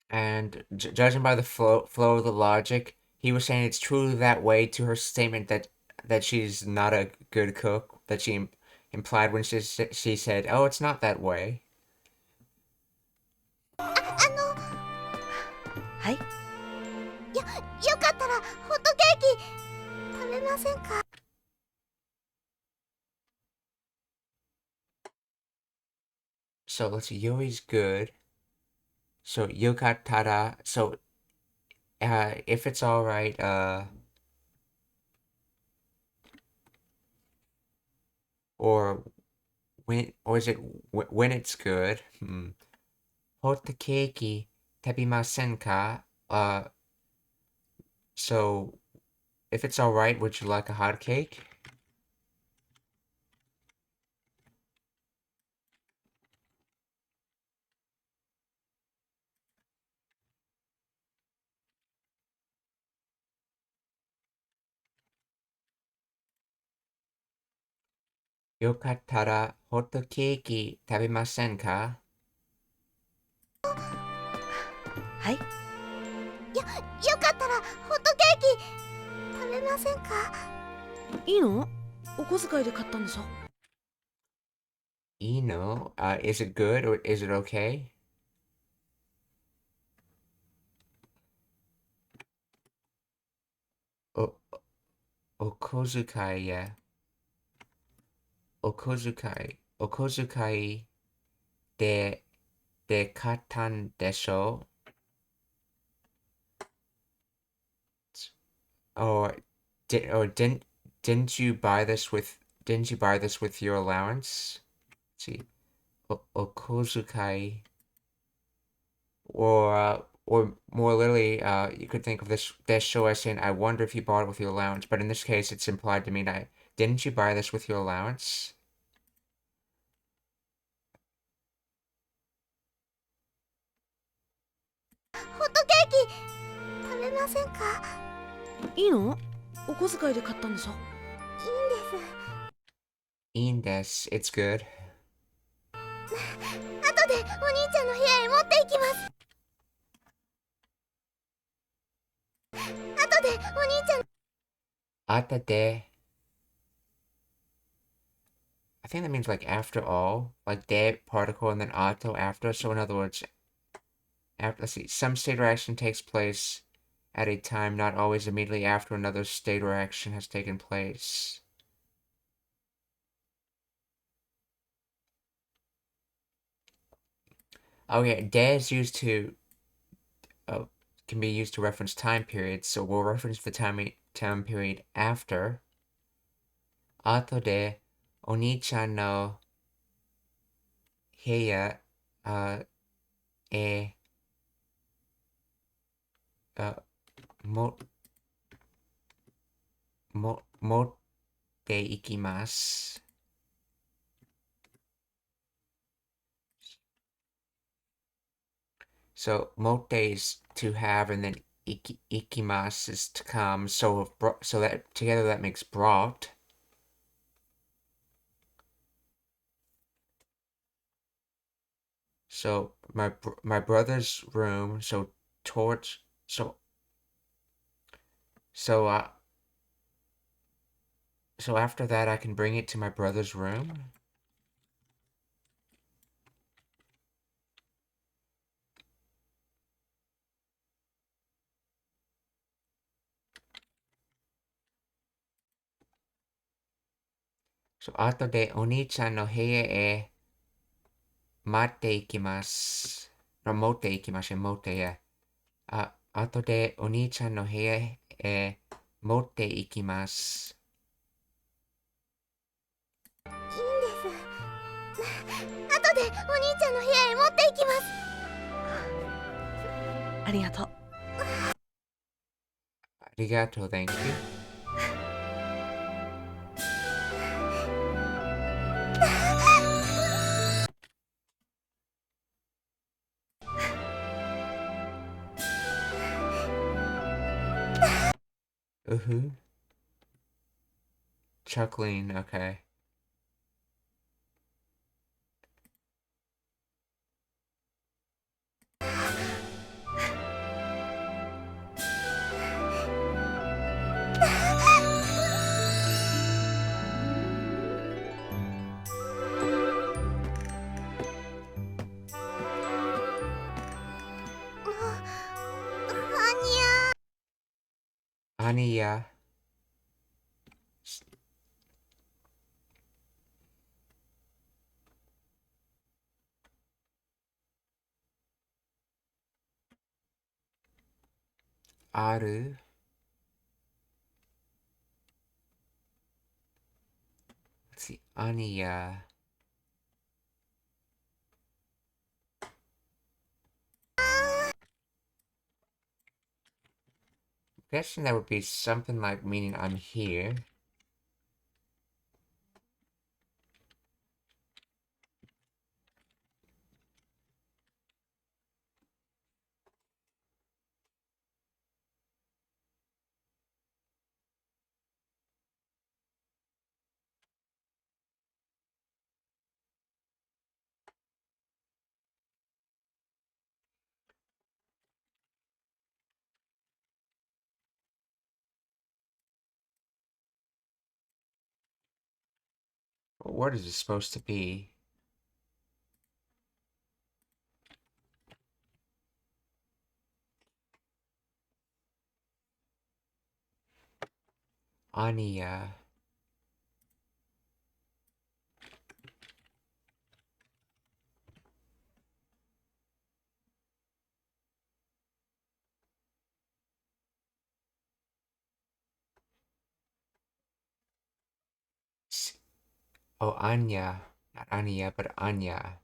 And judging by the flow of the logic, he was saying it's truly that way to her statement that she's not a good cook, that she implied when she said, "Oh, it's not that way." はい。よかったらホットケーキ食べませんか？ So let's see, Yuri's good. So yokatara. So if it's all right, or is it when it's good? Hot keiki tabimasen ka? So if it's all right, would you like a hot cake? Yokattara hot keiki tabimasen ka? はい。よかったらホットケーキ食べませんか？いいの？お小遣いで買ったんでしょ？ Ino, is it good or is it okay? O okozukai, yeah. Okozukai de katan desho? Or didn't you buy this with your allowance? Let's see. Okozukai, or more literally, you could think of this show as saying, "I wonder if you bought it with your allowance." But in this case, it's implied to mean, didn't you buy this with your allowance? ホットケーキ食べませんか？いいの？お小遣いで買ったんでしょ？いいんです。 Indes, it's good. 後でお兄ちゃんの部屋へ持って行きます。後でお兄ちゃん Atade. I think that means like after all, like de particle and then auto after. So in other words, after, let's see, some state or action takes place at a time not always immediately after another state or action has taken place. Oh yeah, de is used to can be used to reference time periods. So we'll reference the time period after. Ato de oni-chan no heya e mo motte ikimasu. So motte is to have, and then ikimasu is to come. So that together that makes brought. So my brother's room. So towards so after that I can bring it to my brother's room. So ato de oni-chan no heya e matte ikimasu. No, motte ikimasu, motte, yeah. Ato de oni-chan no heya e motte ikimasu. いいんです。後でお兄ちゃんの部屋へ持って行きます。ありがとう。Arigato, thank you. Chuckling, okay. Anya. Aru. Let's see, Anya. I'm guessing that would be something like meaning I'm here. What word is it supposed to be? Anya. Oh, Anya. Not Anya, but Anya.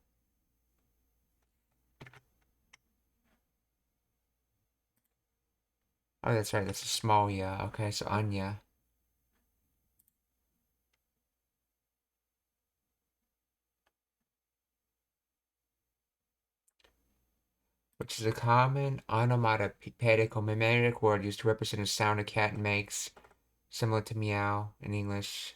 Oh, that's right. That's a small ya. Okay, so Anya. Which is a common onomatopoeic or mimetic word used to represent a sound a cat makes, similar to meow in English.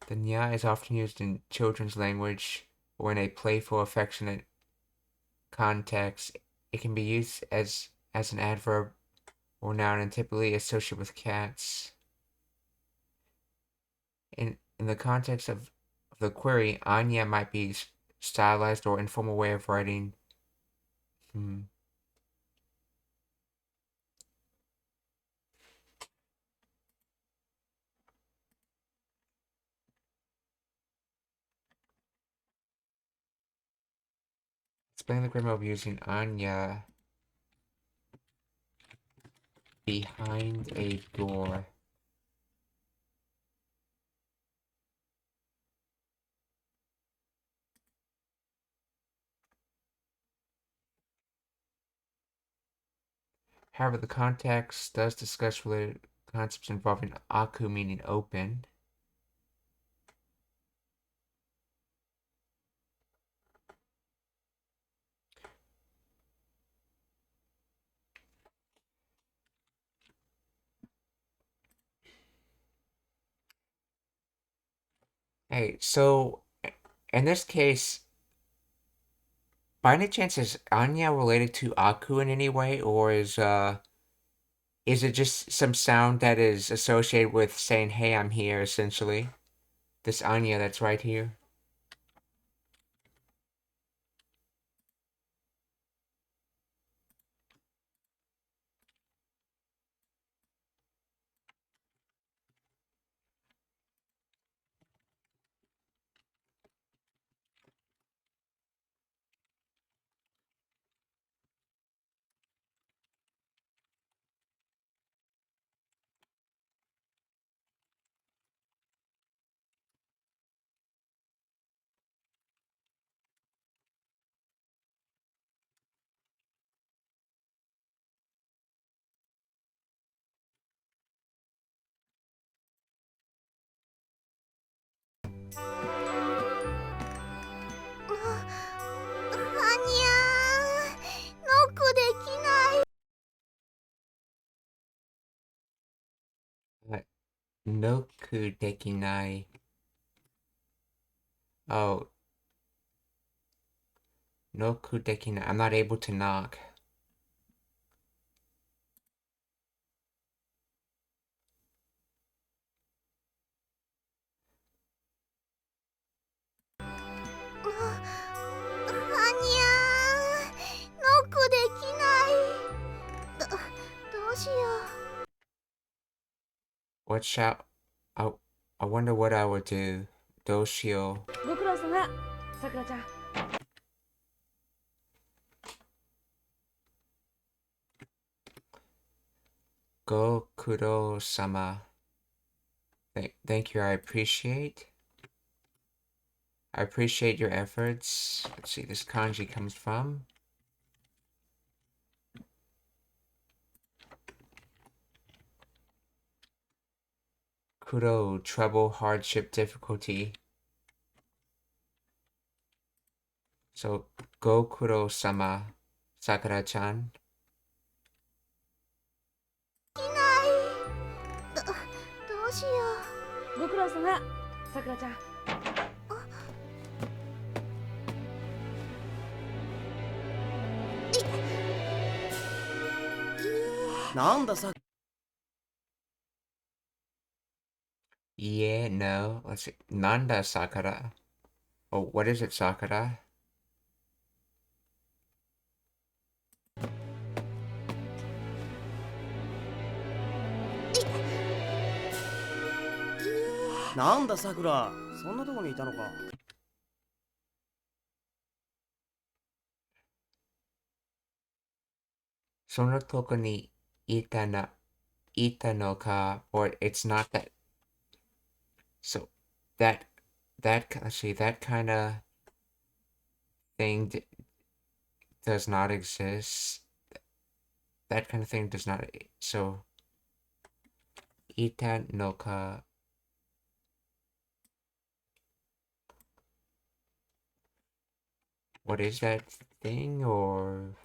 The nya is often used in children's language or in a playful, affectionate context. It can be used as an adverb or noun and typically associated with cats. In the context of the query, Anya might be stylized or informal way of writing. Explain the grammar of using Anya behind a door. However, the context does discuss related concepts involving aku, meaning open. Hey, so in this case, by any chance, is Anya related to aku in any way, or is it just some sound that is associated with saying, "Hey, I'm here," essentially? This Anya that's right here. Noku dekinai. Oh, noku dekinai. I'm not able to knock. What shall I I wonder what I would do. どうしよう。ご苦労様、さくらちゃん。ご苦労様。Thank you. I appreciate your efforts. Let's see, this kanji comes from kuro, trouble, hardship, difficulty. So, go kuro sama, Sakura-chan. いないどうしよご苦労様、さくらちゃん。なんださ Yeah, no. Let's see. Nanda Sakura. Oh, what is it, Sakura?なんださくら、そんなとこにいたのか。Sono toko ni ita no ka, or it's not that. So, that, let's see, that kind of thing does not exist. That kind of thing does not. So, ita no ka. What is that thing, or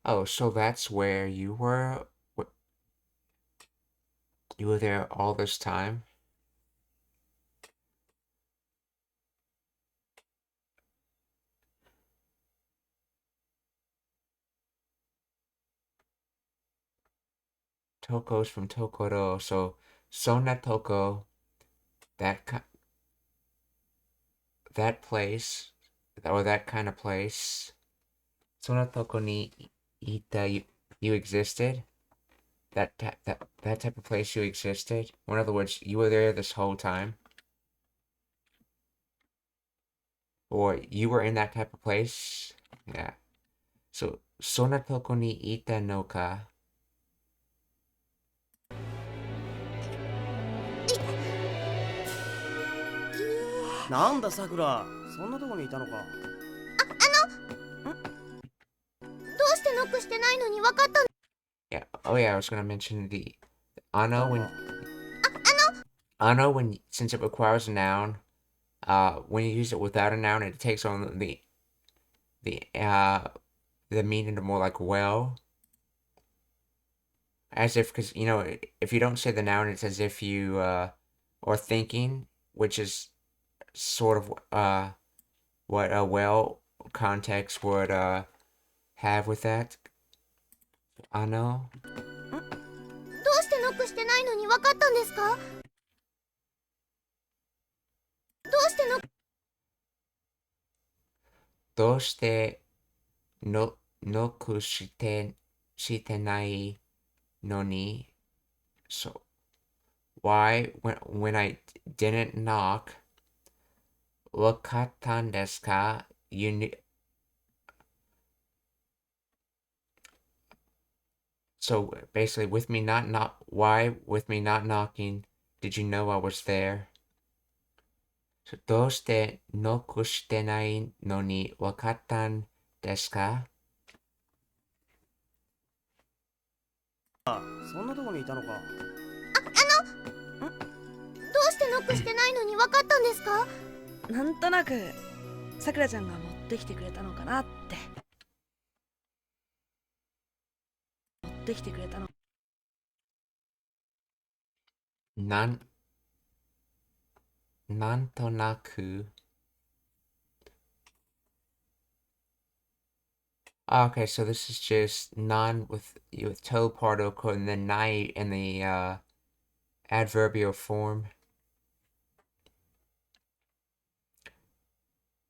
oh, so that's where you were. You were there all this time. Toko's from Tokoro, so Sona Toko, that place, or that kind of place. Sona Toko ni ita, you existed. That type of place, you existed. In other words, you were there this whole time, or you were in that type of place. Yeah. So Sona Toko ni ita no ka. なんださくら、そんなとこにいたのか。う。どうしてノックしてないのに分かったの？ Yeah. Oh yeah, I was gonna mention the ano when since it requires a noun, when you use it without a noun, it takes on the meaning of more like well, as if, because if you don't say the noun, it's as if you or thinking, which is sort of what a well context would have with that. Ano. どうしてノックしてないのに分かったんですか？どうしてノックどうしてノックしてないのに so why when I didn't knock わかったんですか you knew so basically with me not why with me not knocking did you know I was there so どうしてノックしてないのにわかったんですかそんなとこにいたのか。どうしてノックしてないのに分かったんですか？なんとなくさくらちゃんが持ってきてくれたのかなって。持ってきてくれたの。なんとなく Okay, so this is just non with toe particle and then nai in the adverbial form.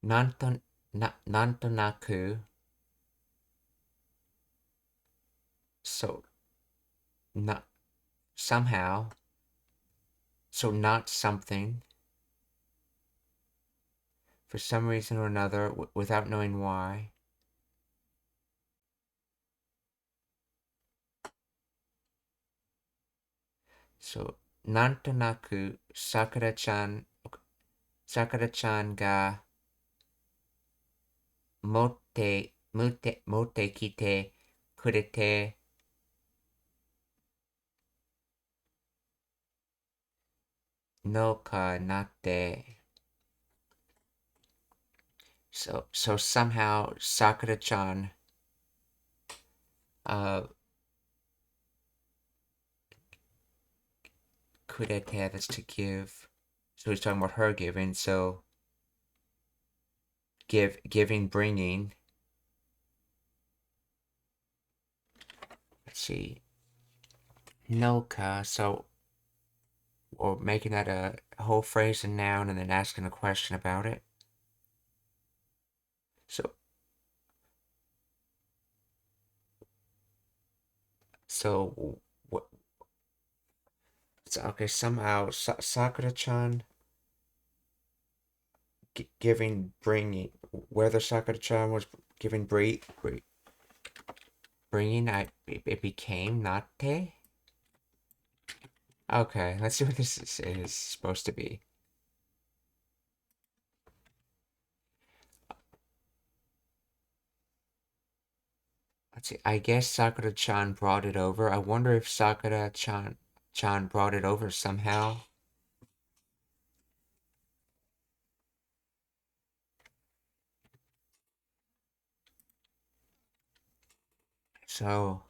なんとなく So, not somehow. So, not something. For some reason or another, without knowing why. So, なんとなく、さくらちゃんが持ってきてくれて、のかなって。So somehow Sakura-chan uh kurete, that's to give. So he's talking about her giving, so giving, bringing. Let's see. Noka, so or making that a whole phrase a noun and then asking a question about it. So what? Okay, somehow Sakura-chan giving, bringing. Whether Sakura-chan was giving, bringing, it became Nate. Okay, let's see what this is supposed to be. Let's see. I guess Sakura-chan brought it over. I wonder if Sakura-chan brought it over somehow. So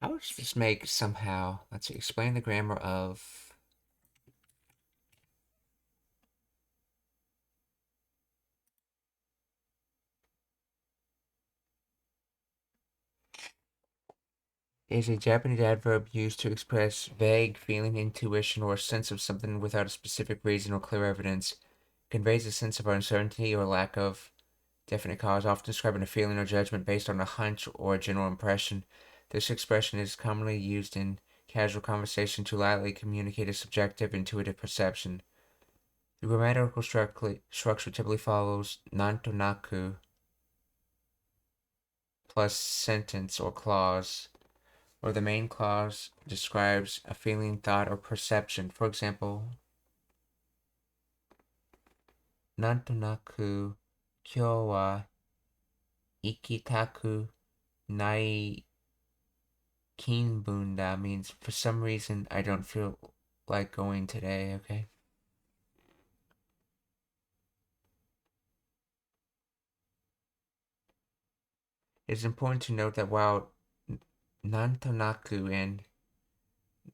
how does this make somehow? Let's see. Explain the grammar of. Is a Japanese adverb used to express vague feeling, intuition, or a sense of something without a specific reason or clear evidence. Conveys a sense of uncertainty or lack of definite cause, often describing a feeling or judgment based on a hunch or a general impression. This expression is commonly used in casual conversation to lightly communicate a subjective, intuitive perception. The grammatical structure typically follows nantonaku plus sentence or clause, where the main clause describes a feeling, thought, or perception. For example, nantonaku kyou wa ikitaku nai kinbunda means for some reason I don't feel like going today, okay? It's important to note that while nantonaku and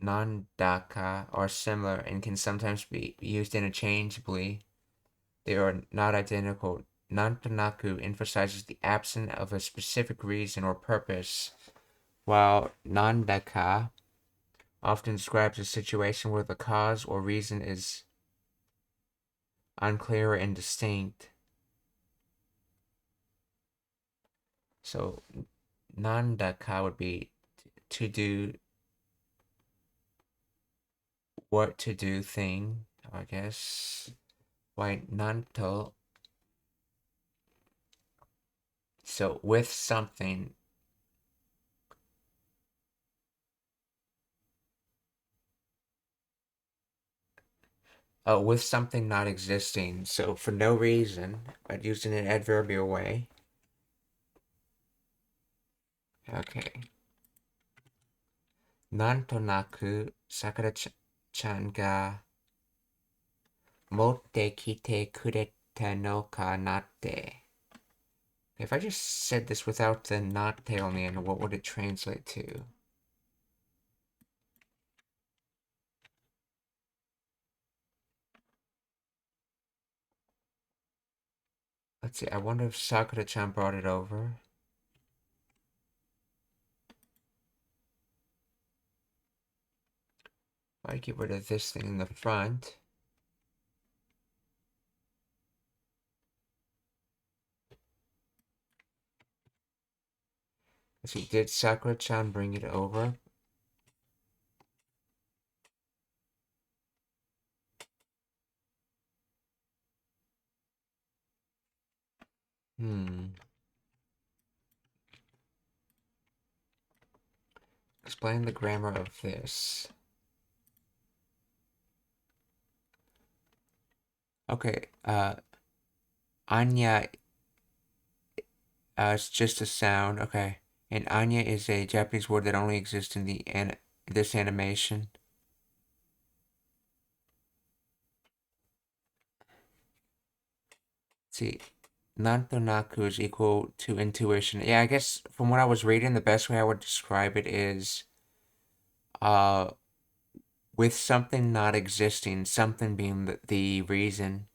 nandaka are similar and can sometimes be used interchangeably, they are not identical. Nantonaku emphasizes the absence of a specific reason or purpose, while nandaka often describes a situation where the cause or reason is unclear or indistinct. So nandaka would be to do, what to do thing, I guess. Why nanto? So with something. Oh, with something not existing. So for no reason, but used in an adverbial way. Okay. Nantonaku Sakura-chan ga motte kite kureta no ka natte. If I just said this without the natte on the end, what would it translate to? Let's see, I wonder if Sakura-chan brought it over. I get rid of this thing in the front. Let's see, did Sakura-chan bring it over? Explain the grammar of this. Okay, Anya, it's just a sound, okay. And Anya is a Japanese word that only exists in this animation. Let's see, Nantonaku is equal to intuition. Yeah, I guess from what I was reading, the best way I would describe it is, with something not existing, something being the reason.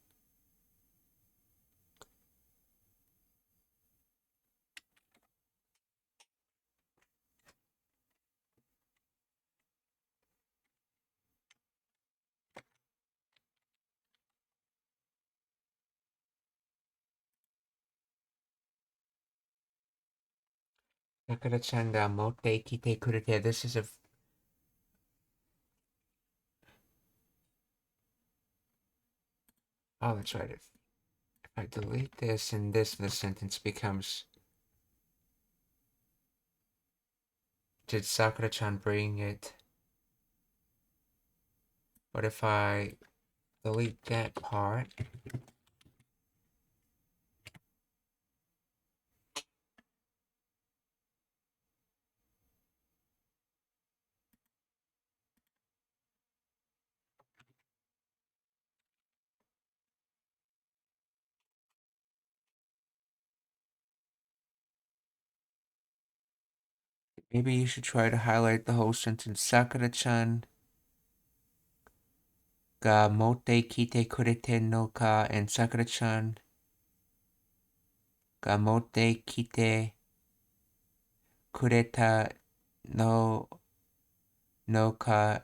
Sakura-chan ga motte kite kurete. This is a... Oh, that's right. If I delete this and this, the sentence becomes... Did Sakura-chan bring it? But if I delete that part... Maybe you should try to highlight the whole sentence. Sakura-chan ga motte kite kurete no ka, and Sakura-chan ga motte kite kureta no ka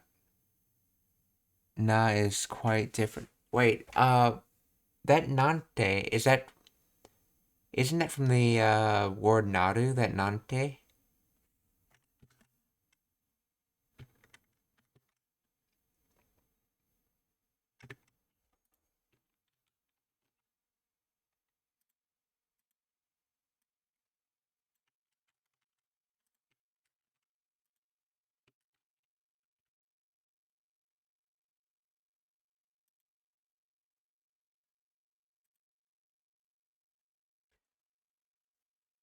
na is quite different. Wait, that nante, isn't that from the word naru, that nante?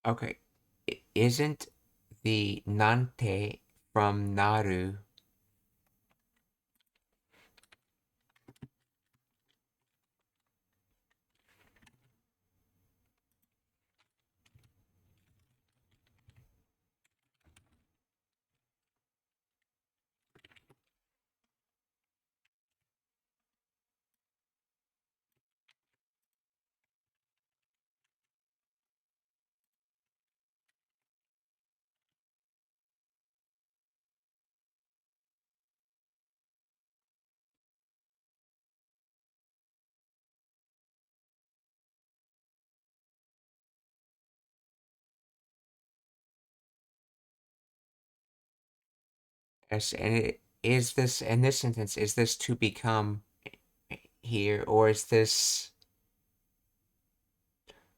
Okay, isn't the nante from naru? Yes, and in this sentence, is this to become here, or is this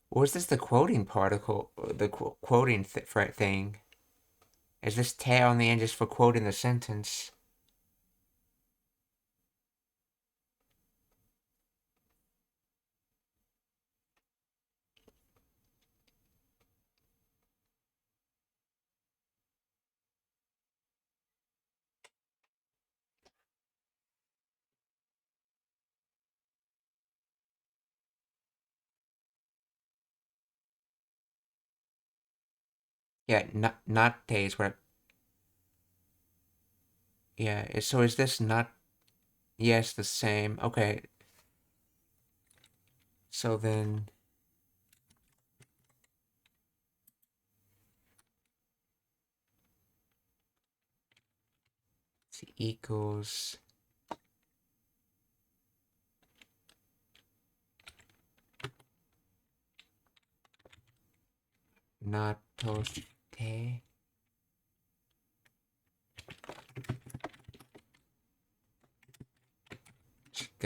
the quoting particle, the quoting thing? Is this te on the end just for quoting the sentence? Yeah, not te is what. Yeah, so is this not? Yes, the same. Okay. So then it's equals not toast te.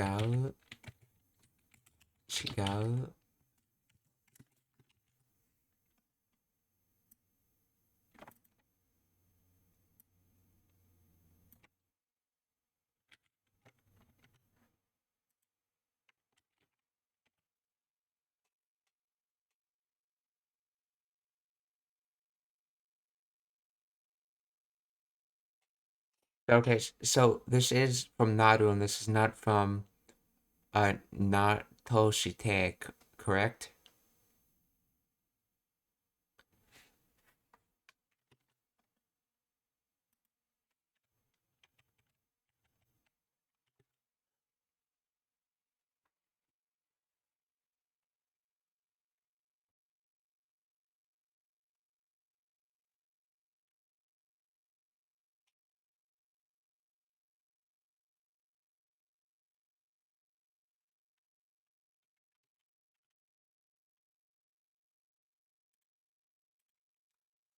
う。違う。Okay, so this is from Naru and this is not from Natoshite, correct?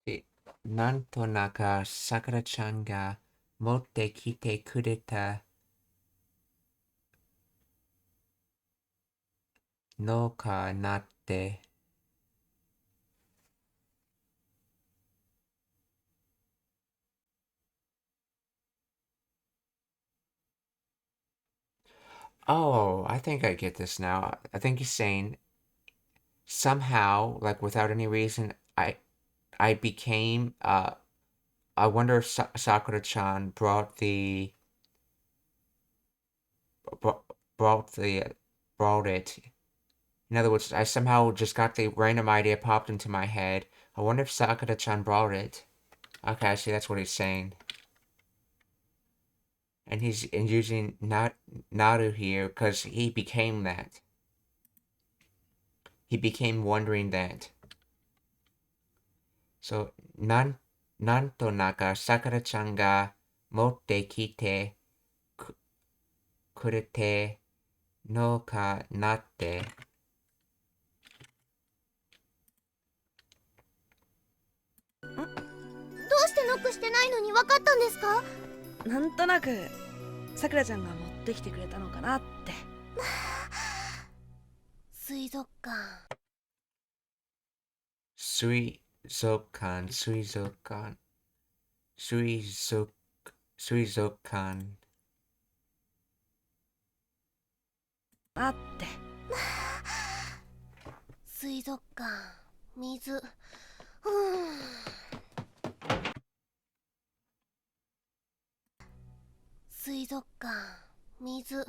De- なんとなくさくらちゃんが持ってきてくれたのかなって。Oh, I think I get this now. I think he's saying somehow, like without any reason, I became I wonder if Sakura-chan brought brought the brought it. In other words, I somehow just got the random idea popped into my head. I wonder if Sakura-chan brought it. Okay, I see that's what he's saying. And he's using Naru here because he became that. He became wondering that. So, なんとなくさくらちゃんが持ってきてくれてのかなって。どうしてノックしてないのに分かったんですか？なんとなくさくらちゃんが持ってきてくれたのかなって。水族館。水族館、水族館、水族館。なって。水族館、水。水族館、水。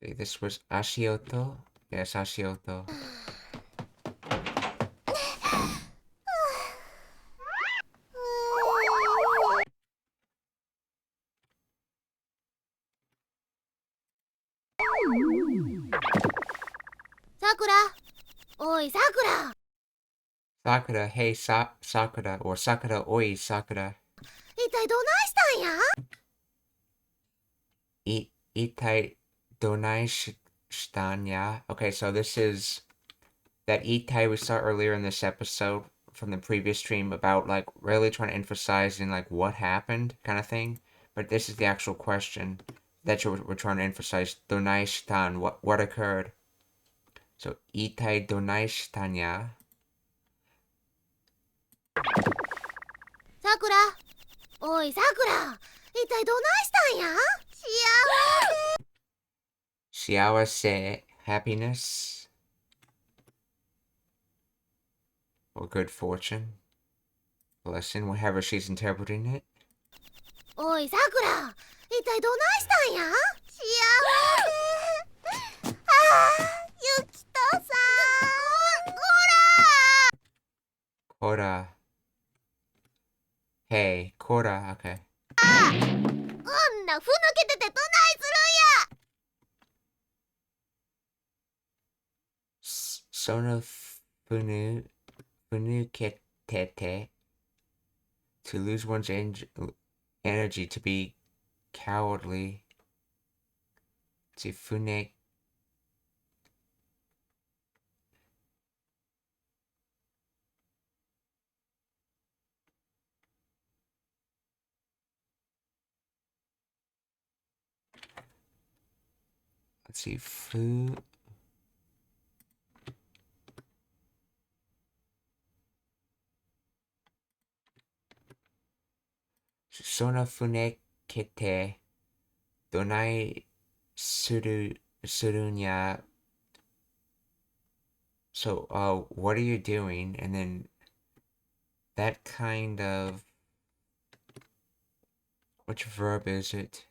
This was Ashioto? Yes, Ashioto. さくら、おいさくら。Sakura, hey Sakura, or Sakura, oi Sakura. 一体どないしたんや？Itai donai shitanya. Okay, so this is that Itai we saw earlier in this episode from the previous stream about like really trying to emphasize in like what happened kind of thing. But this is the actual question that we're trying to emphasize. Donai shitan, what occurred? So Itai donai shitanya. さくら、おいさくら。一体どないしたんや？Shiawase, happiness, or good fortune, blessing, whatever she's interpreting it. おいさくら、一体どないしたんや？幸せ。ゆきとさん。Kora. Hey, Kora, okay. こんなふぬけててどないす Sono funuketete. To lose one's energy, to be cowardly. To fune. see, fu... Sona funekete donai surunya. So, what are you doing? And then that kind of... Which verb is it?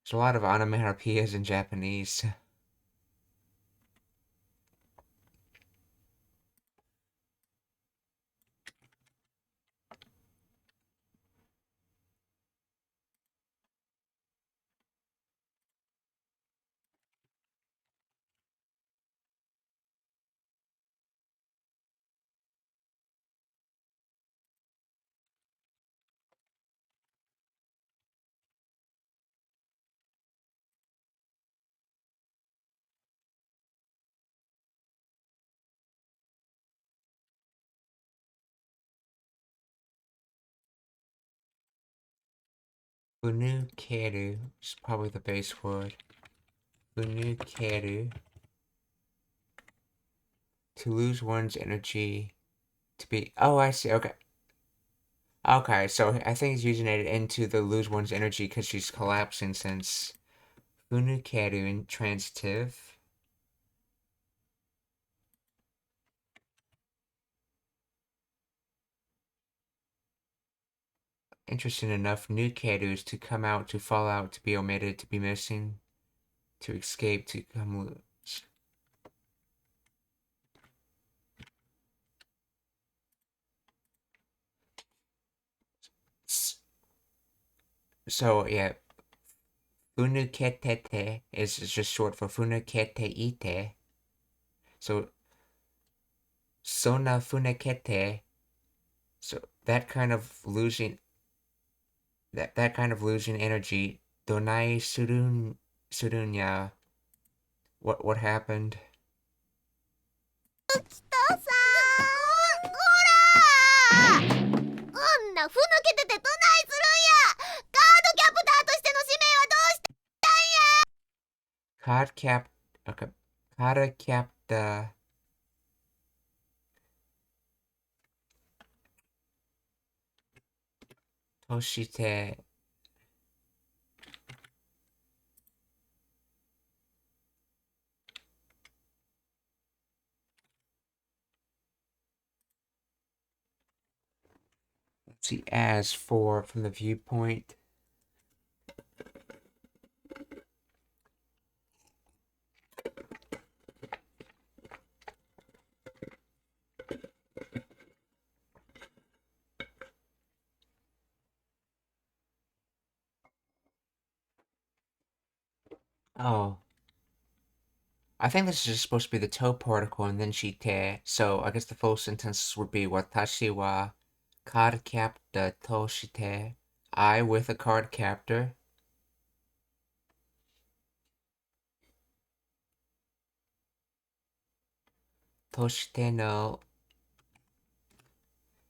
There's a lot of onomatopoeias in Japanese. Funukeru is probably the base word. Funukeru. To lose one's energy. To be... Oh, I see. Okay. Okay, so I think he's using it into the lose one's energy because she's collapsing since... Funukeru intransitive. Interesting enough, nukeru is to come out, to fall out, to be omitted, to be missing, to escape, to come loose. So, yeah, funuketete is just short for funuketeite. So, sona funekete, so that kind of losing, that kind of losing energy, donai surunya, what happened? とさーこらーこんなふぬけててどないするんや。カードキャプターとしての使命はどうしたんや。 Card cap, okay, card captor Toshite. Let's see, as for from the viewpoint. Oh. I think this is just supposed to be the to particle and then shite. So I guess the full sentence would be Watashi wa card captor toshite. I with a card captor. Toshite no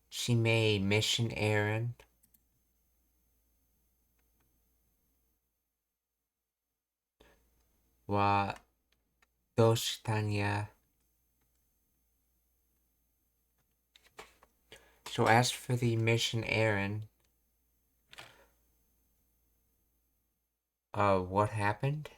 shimei mission errand. Wa doshitanya. So as for the mission errand, what happened?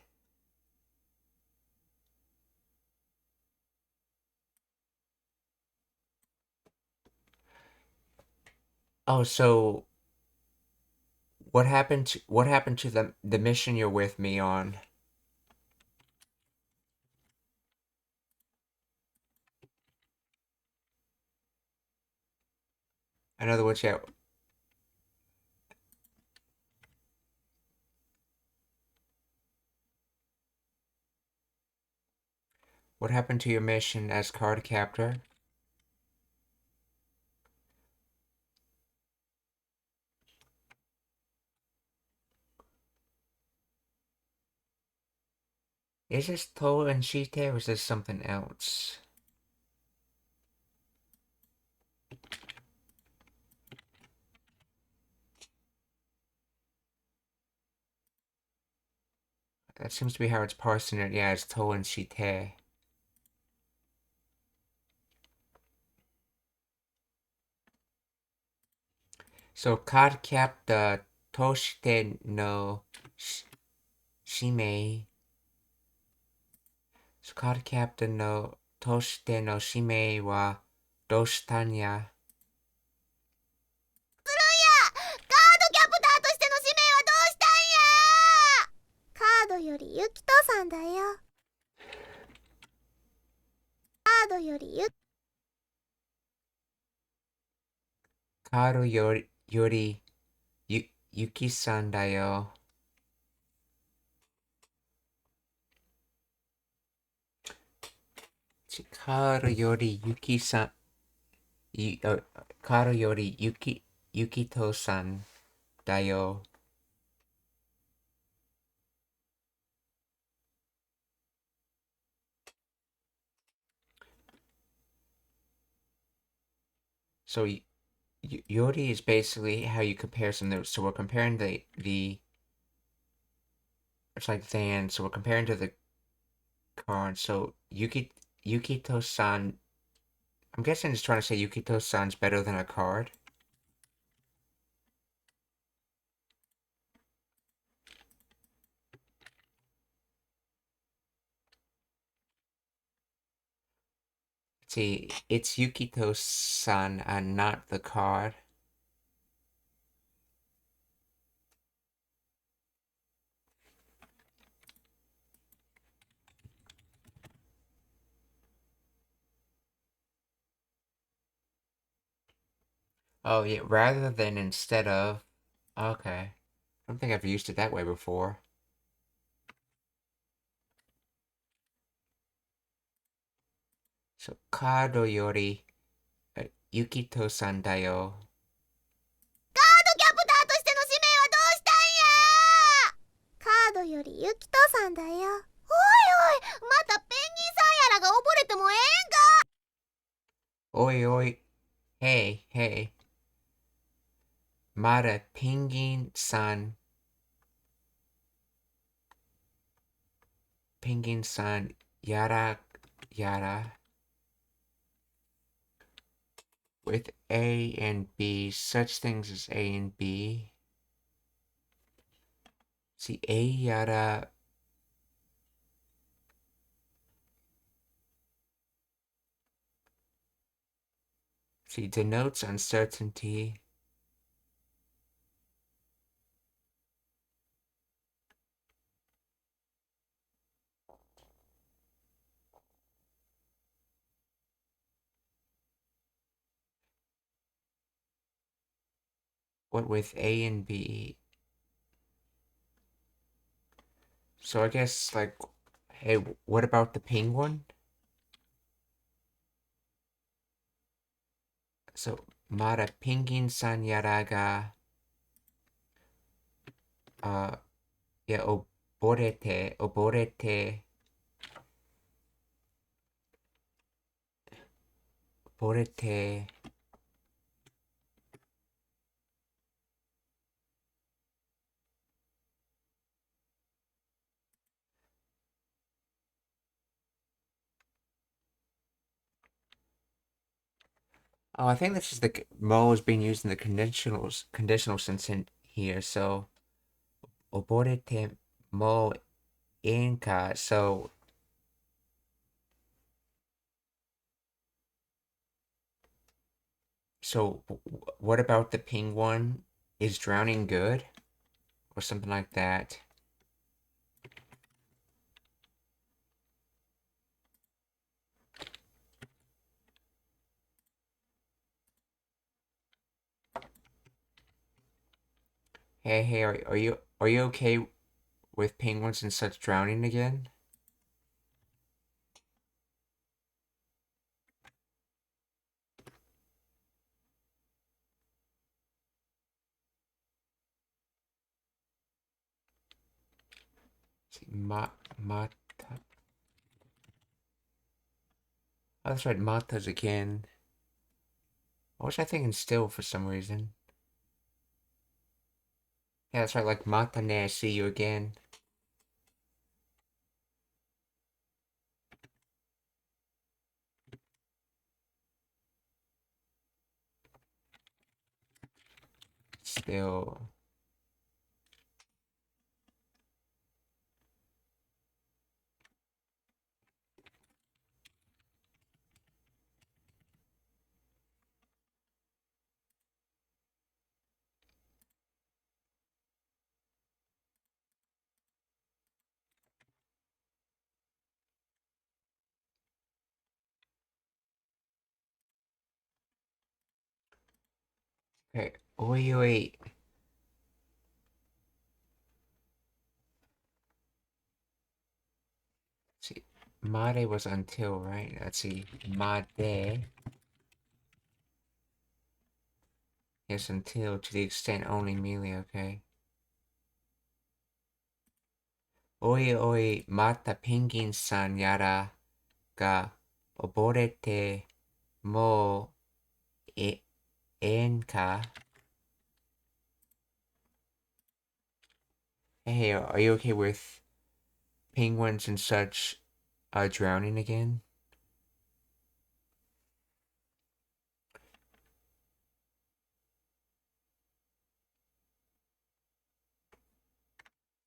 Oh, so what happened to the mission you're with me on? In other words, yeah. What happened to your mission as card captor? Is this To and Shite or is this something else? That seems to be how it's parsing it. Yeah, it's to and shite. So, card captor toshite no shimei. So, card captor no toshite no shimei wa doshitanya. カードキャプターとしての使命はどうしたんや。カードよりユキトさんだよ。カードよりカードよりゆきさんだよ。カードよりゆきさん、カードよりゆきとさんだよ。So, Yori is basically how you compare some. So we're comparing the it's like than. So we're comparing to the card. So Yukito-san. I'm guessing it's trying to say Yukito-san's better than a card. See, it's Yukito-san and not the card. Oh yeah, rather than instead of. Okay. I don't think I've used it that way before. So, Kado yori Yukito-san da yo. カードキャプターとしての使命はどうしたんや。カードよりユキトさんだよ。おいおい、またペンギンさんやらが溺れてもええんか。Oi oi. Hey, hey. Mara Penguin-san. Penguin-san. Yara yara. With A and B, such things as A and B. See, A yara. See, denotes uncertainty. What with A and B? So I guess, like, hey, what about the penguin? So, Mara Penguin-san yara ga, yeah, oborete. Oh, I think this is the mo is being used in the conditional sense in here. So, oborete mo inka. So what about the penguin? Is drowning good? Or something like that. Hey, are you okay with penguins and such drowning again? See, Mata. Oh, that's right, Mata's again. What was I thinking still for some reason? Yeah, that's right, like Mata ne, see you again. still. Okay, oi. See, Made was until, right? Let's see. Made. Yes, until to the extent only merely, okay. Oi, mata penguin-san yara ga oborete mo en ka? Hey, are you okay with penguins and such drowning again?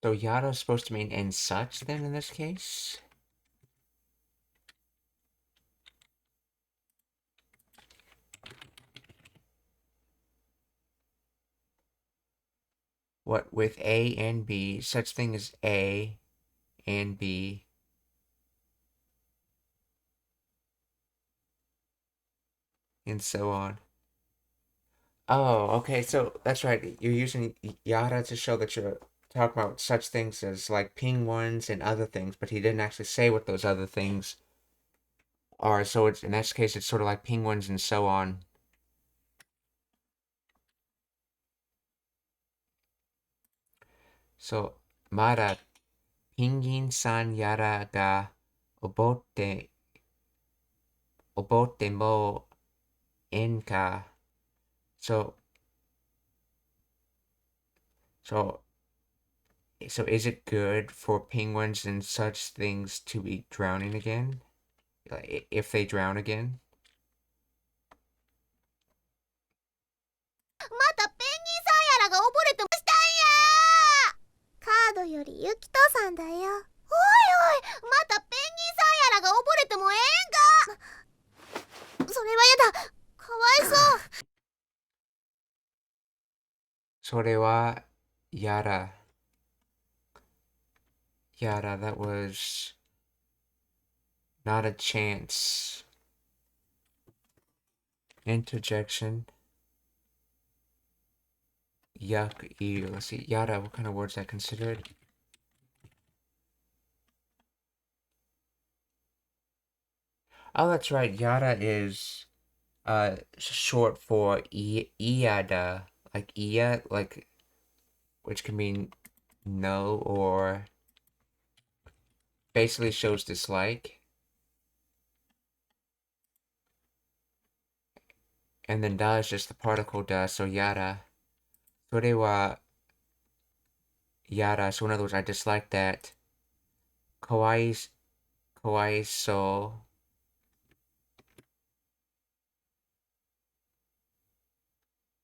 So Yada's supposed to mean and such then in this case? What with A and B, such thing as A and B. And so on. Oh, okay, so that's right. You're using yada to show that you're talking about such things as like penguins and other things, but he didn't actually say what those other things are. So it's in that case, it's sort of like penguins and so on. So, Mara, penguin san yara ga obote, obote mo enka. So, so, so is it good for penguins and such things to be drowning again? Like, if they drown again? またペンギンさんやらが溺れてましたんや。カードよりユキトさんだよ。おいおい、またペンギンさんやらが溺れてもええんか。それはやだ、かわいそう。それはyada. Yada, that was not a chance. Interjection. Yuck, ew. Let's see. Yada, what kind of words I considered? Oh, that's right. Yada is short for iada. Like ia, like which can mean no or basically shows dislike. And then da is just the particle da, so yada. それは yada. So in other words, I dislike that. Kawaii, kawaii so.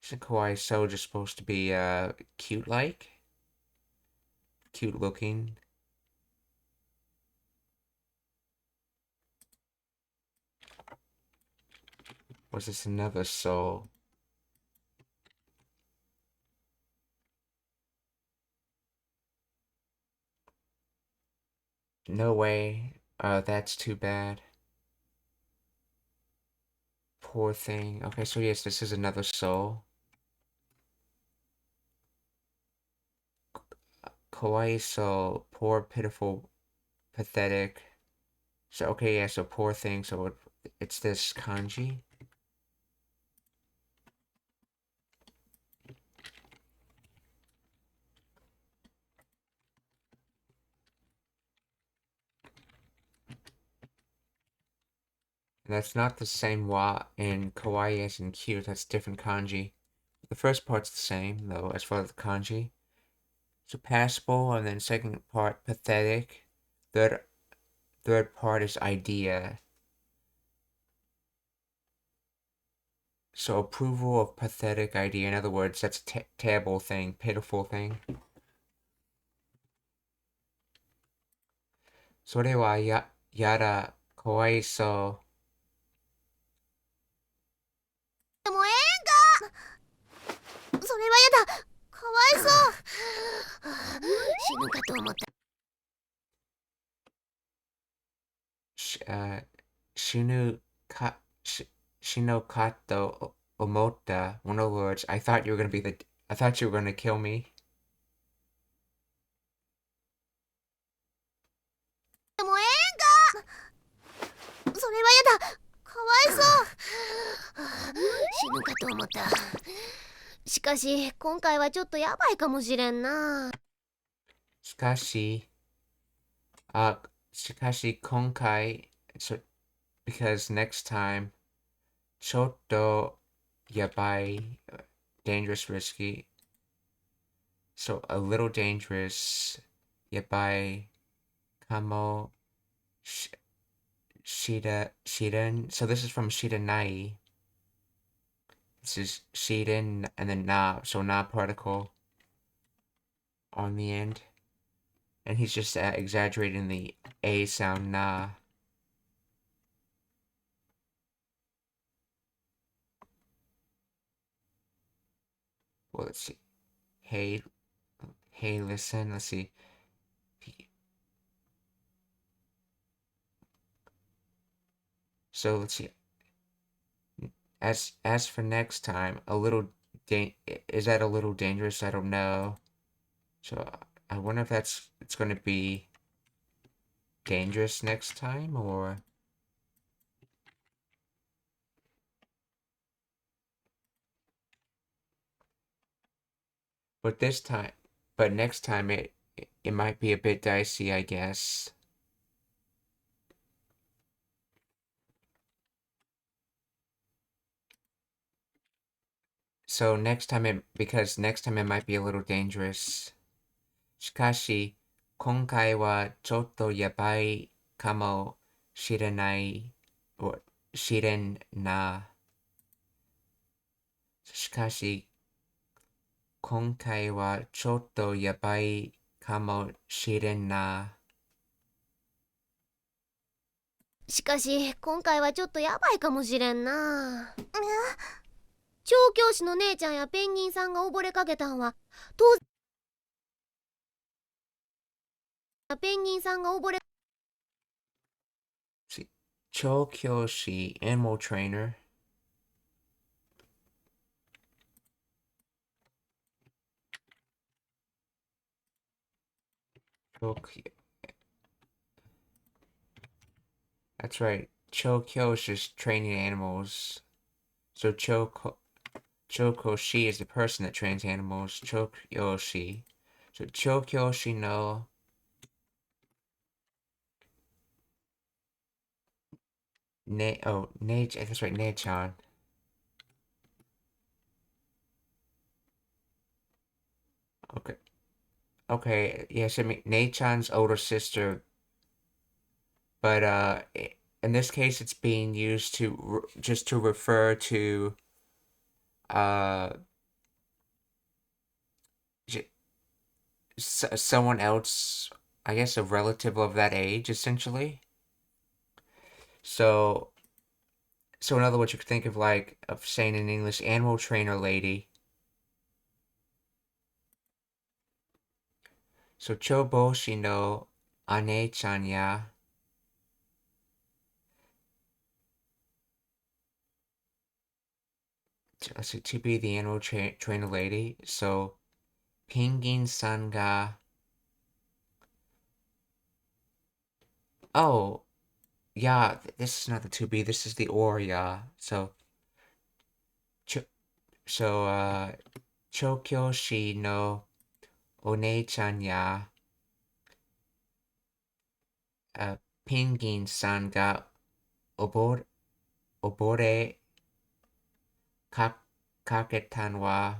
Isn't kawaii so just supposed to be cute like? Cute looking. Was this another so? No way. That's too bad. Poor thing. Okay, so yes, this is another soul. Kawaii soul. Poor, pitiful, pathetic. So, okay, yeah, so poor thing. So it's this kanji. That's not the same wa in kawaii as in cute. That's different kanji. The first part's the same, though, as far as the kanji. So passable, and then second part, pathetic. Third part is idea. So approval of pathetic idea. In other words, that's a terrible thing, pitiful thing. それはやだ、かわいそう。でもええんか。それはやだ、かわいそう。死ぬかと思った。死ぬか、死ぬかと思った。In other words, I thought you were I thought you were gonna kill me. でもええんか。それはやだ、かわいそう。死ぬかと思った。しかし今回はちょっとやばいかもしれんな。しかし、今回、because next time, ちょっとやばい、dangerous, risky. So a little dangerous, やばい、かもしれん. So this is from Shiranai. This is Shiren and then na, so na particle on the end. And he's just exaggerating the A sound na. Well, let's see. Hey, listen. Let's see. So let's see. As for next time, is that a little dangerous? I don't know. So I wonder if it's going to be dangerous next time or. But next time it might be a bit dicey, I guess. So because next time it might be a little dangerous. しかし、今回はちょっとやばいかもしれない、しれんな。しかし、今回はちょっとやばいかもしれんな。しかし今回はちょっとやばいかもしれんな。調教師の姉ちゃんやペンギンさんが溺れかけたんは当然ペンギンさんが溺れ調教師 animal trainer. That's right. Chokyo is just training animals. So Chokoshi is the person that trains animals. Chokyoshi. So Chokyoshi no that's right, Ne-chan. Okay. Okay, yes, I mean Ne-chan's older sister, but in this case it's being used to just to refer to uh someone else, I guess a relative of that age essentially. So in other words, you could think of saying in English animal trainer lady. So Choboshi no Ane-chan ya. Let's see, to be the animal trainer lady. So Pingin-san ga. Oh, yeah, this is not the to be, this is the or, yeah. So, so, Chokyoshi no One-chan ya, Pingin-san ga obore kaketan wa.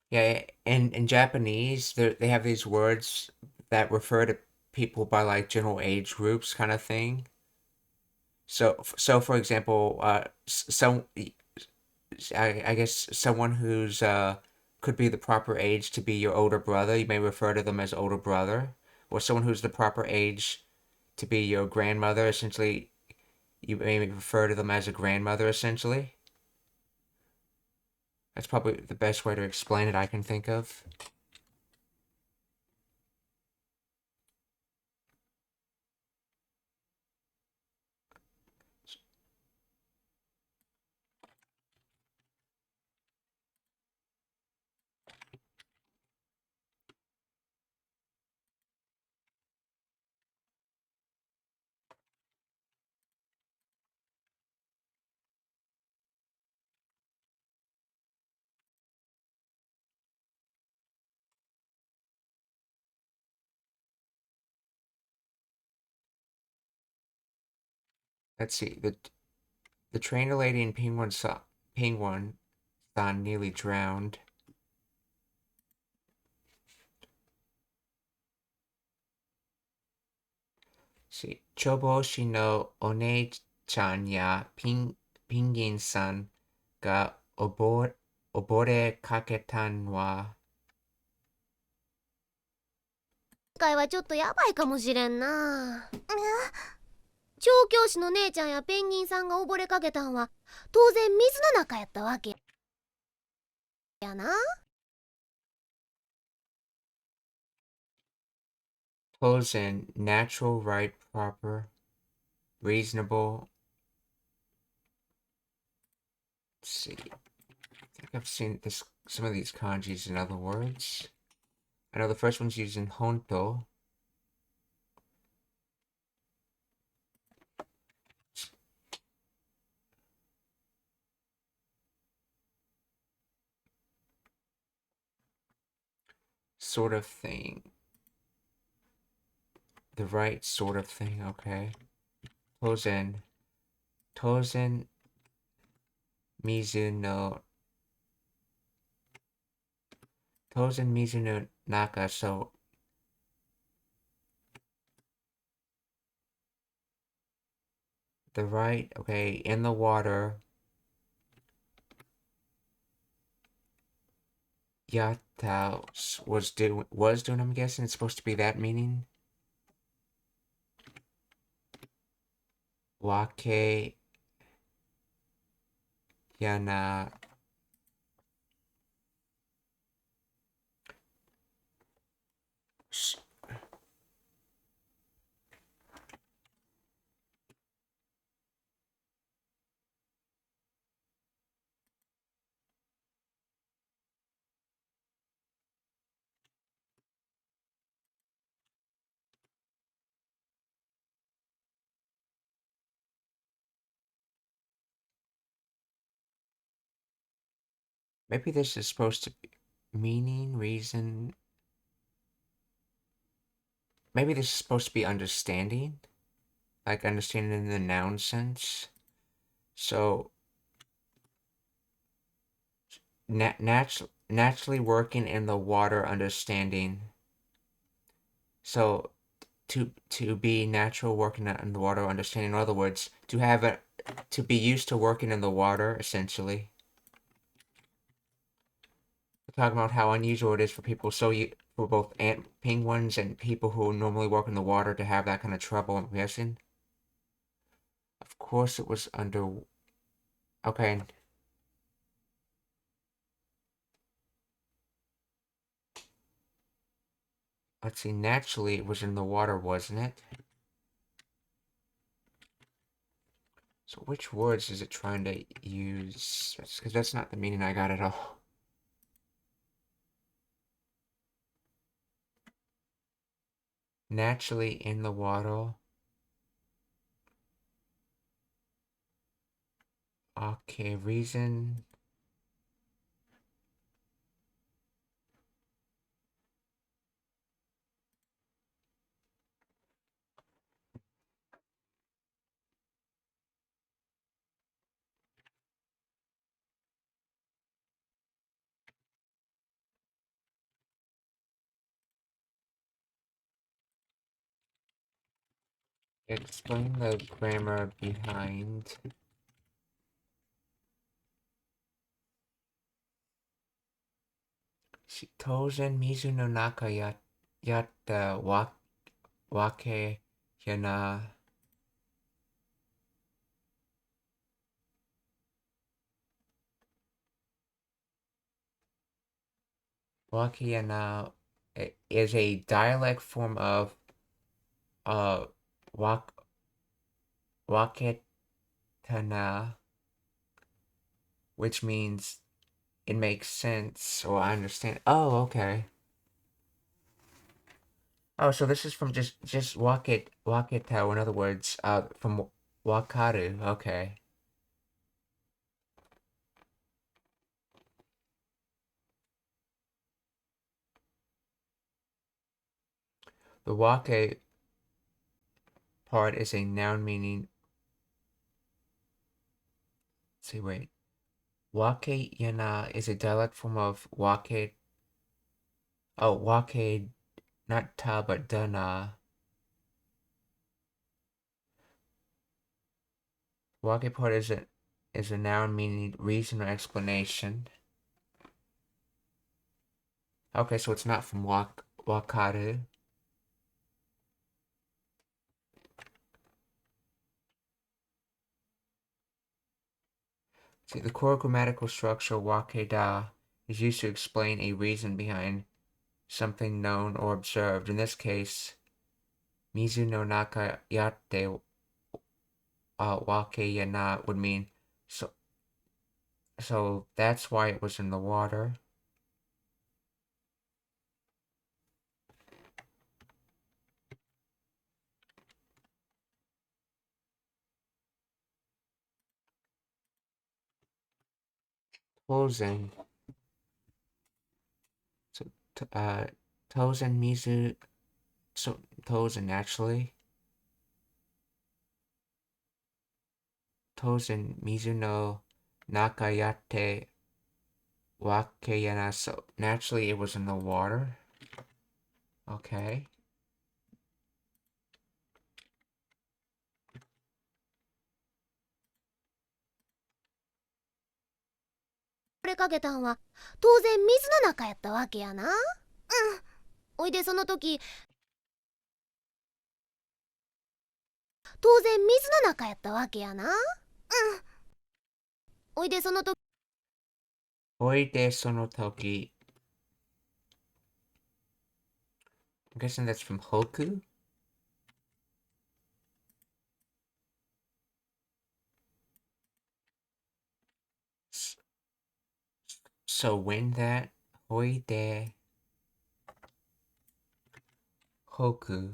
Yeah, in Japanese, they have these words that refer to people by like general age groups kind of thing. So for example, I guess someone who's could be the proper age to be your older brother. You may refer to them as older brother, or someone who's the proper age to be your grandmother. Essentially, you may refer to them as a grandmother. Essentially, that's probably the best way to explain it I can think of. Let's see. The trainer lady and Penguin San nearly drowned. See, Choboshi no One-chan ya Pingin-san ga obore kaketan wa. 今回はちょっとやばいかもしれんな。調教師の姉ちゃんやペンギンさんが溺れかけたんは当然水の中やったわけやな。Close in natural, right, proper, reasonable. Let's see. I think I've seen some of these kanjis in other words. I know the first one's using honto. Sort of thing. The right sort of thing, okay. Tozen. Tozen Mizu no Tozen Mizu no Naka, so the right, okay, in the water. Yata was doing, I'm guessing it's supposed to be that meaning. Wake Yana. Maybe this is supposed to be meaning, reason. Maybe this is supposed to be understanding. Like understanding in the noun sense. So, naturally working in the water, understanding. So, to be natural working in the water, understanding. In other words, to be used to working in the water, essentially. We're talking about how unusual it is for people for both penguins and people who normally work in the water to have that kind of trouble, I'm guessing. Of course it was under... Okay. Let's see, naturally it was in the water, wasn't it? So which words is it trying to use? Because that's not the meaning I got at all. Naturally in the water. Okay, reason. Explain the grammar behind. Tozen Mizu no Naka yatta wake yana. Wake yana is a dialect form of waketana, which means it makes sense, or I understand. Oh, okay. Oh, so this is from just waketa, in other words, from wakaru. Okay. The wake part is a noun meaning. Let's see, wait. Wake yana is a dialect form of wake. Oh, wake, not ta, but dana. Wake part is a noun meaning reason or explanation. Okay, so it's not from wakaru. See, the core grammatical structure wakeda is used to explain a reason behind something known or observed. In this case, mizu no naka yatte wake yana would mean so that's why it was in the water. Tozen. So tozen mizu, so tozen actually. Tozen mizu no nakayate wakeyana. So naturally it was in the water. Okay. これかけたんは当然水の中やったわけやな。うん。おいでその時当然水の中やったわけやな。うん。おいでその時 Oide sonotoki. I'm guessing that's from Hoku. So when that Oide Hoku.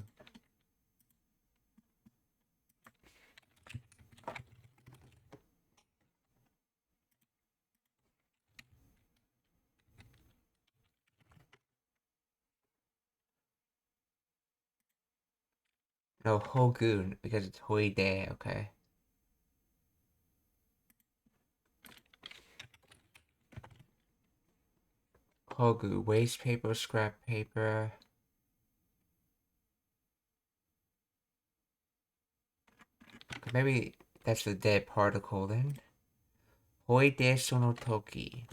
No, Hogu, because it's Hoide, okay. Hogu, waste paper, scrap paper. Maybe that's the dead particle then. Hoide sonotoki.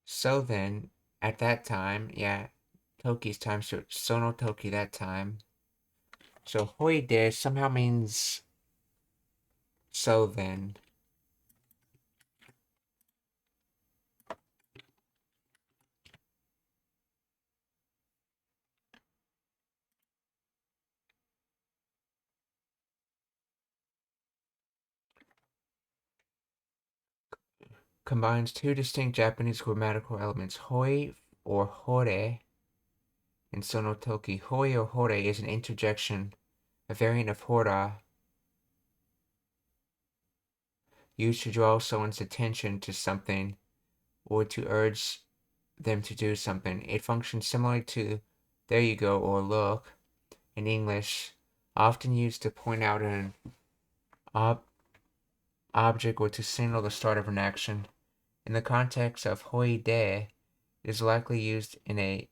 So then, at that time, yeah, Toki's time, so sonotoki that time. So Hoide somehow means so then. Combines two distinct Japanese grammatical elements, hoi or hore, and sonotoki. Hoi or hore is an interjection, a variant of hora, used to draw someone's attention to something or to urge them to do something. It functions similarly to there you go or look in English, often used to point out an object or to signal the start of an action. In the context of hoi de, it is likely used in a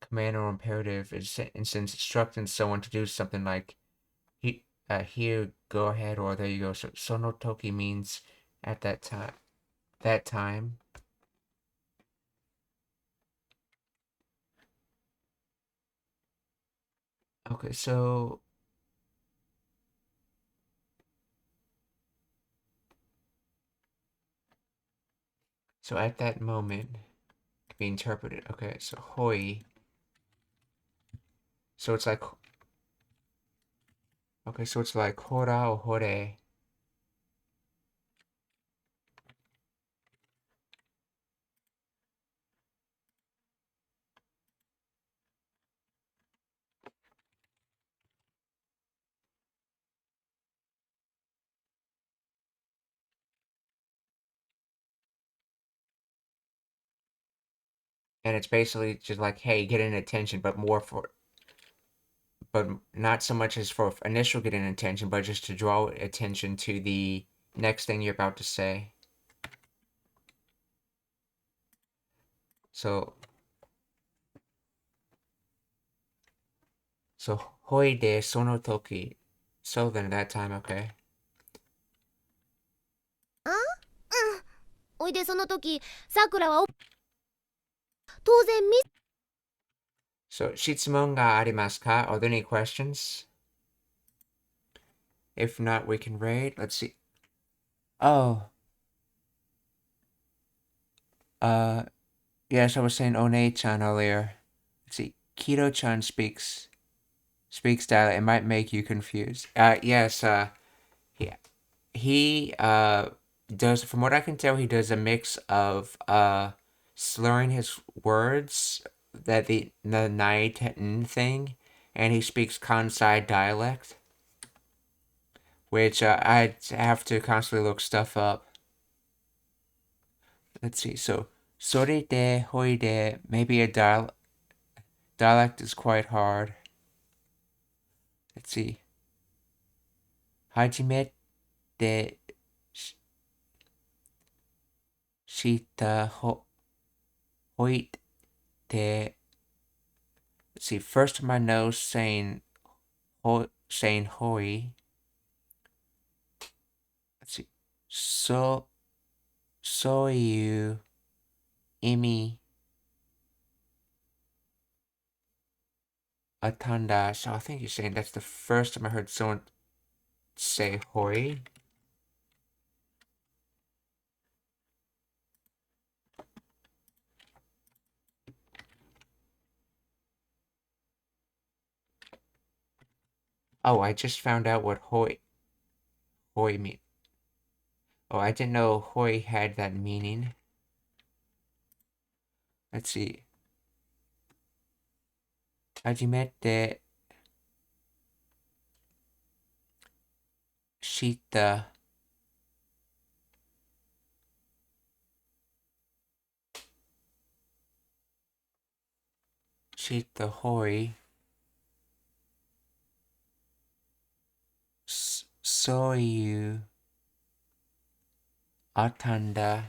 command or imperative instance instructing someone to do something like here, go ahead, or there you go. So sono toki means at that time. That time. Okay, so at that moment can be interpreted. Okay, so hoi. So it's like okay, so it's like hora or hore. And it's basically just like, hey, get an attention, but not so much as for initial getting attention, but just to draw attention to the next thing you're about to say. So hoi de sono toki. So then at that time, okay. おいでその時さくらは当然ミス So, shitsumon ga arimasu ka? Are there any questions? If not, we can raid. Let's see. Oh. Yes, I was saying One-chan earlier. Let's see. Kito-chan speaks dialect. It might make you confused. Yes, he does, from what I can tell, he does a mix of slurring his words, that the nai thing, and he speaks Kansai dialect, which I have to constantly look stuff up. Let's see. So sore de hoi de, maybe a dialect is quite hard. Let's see. Hajime de shita hoit de. Let's see. First my nose saying hoi. Let's see. Soyu imi atanda. So I think you're saying that's the first time I heard someone say hoi. Oh, I just found out what hoi means. Oh, I didn't know hoi had that meaning. Let's see. Hajimete shita hoi soyu atanda.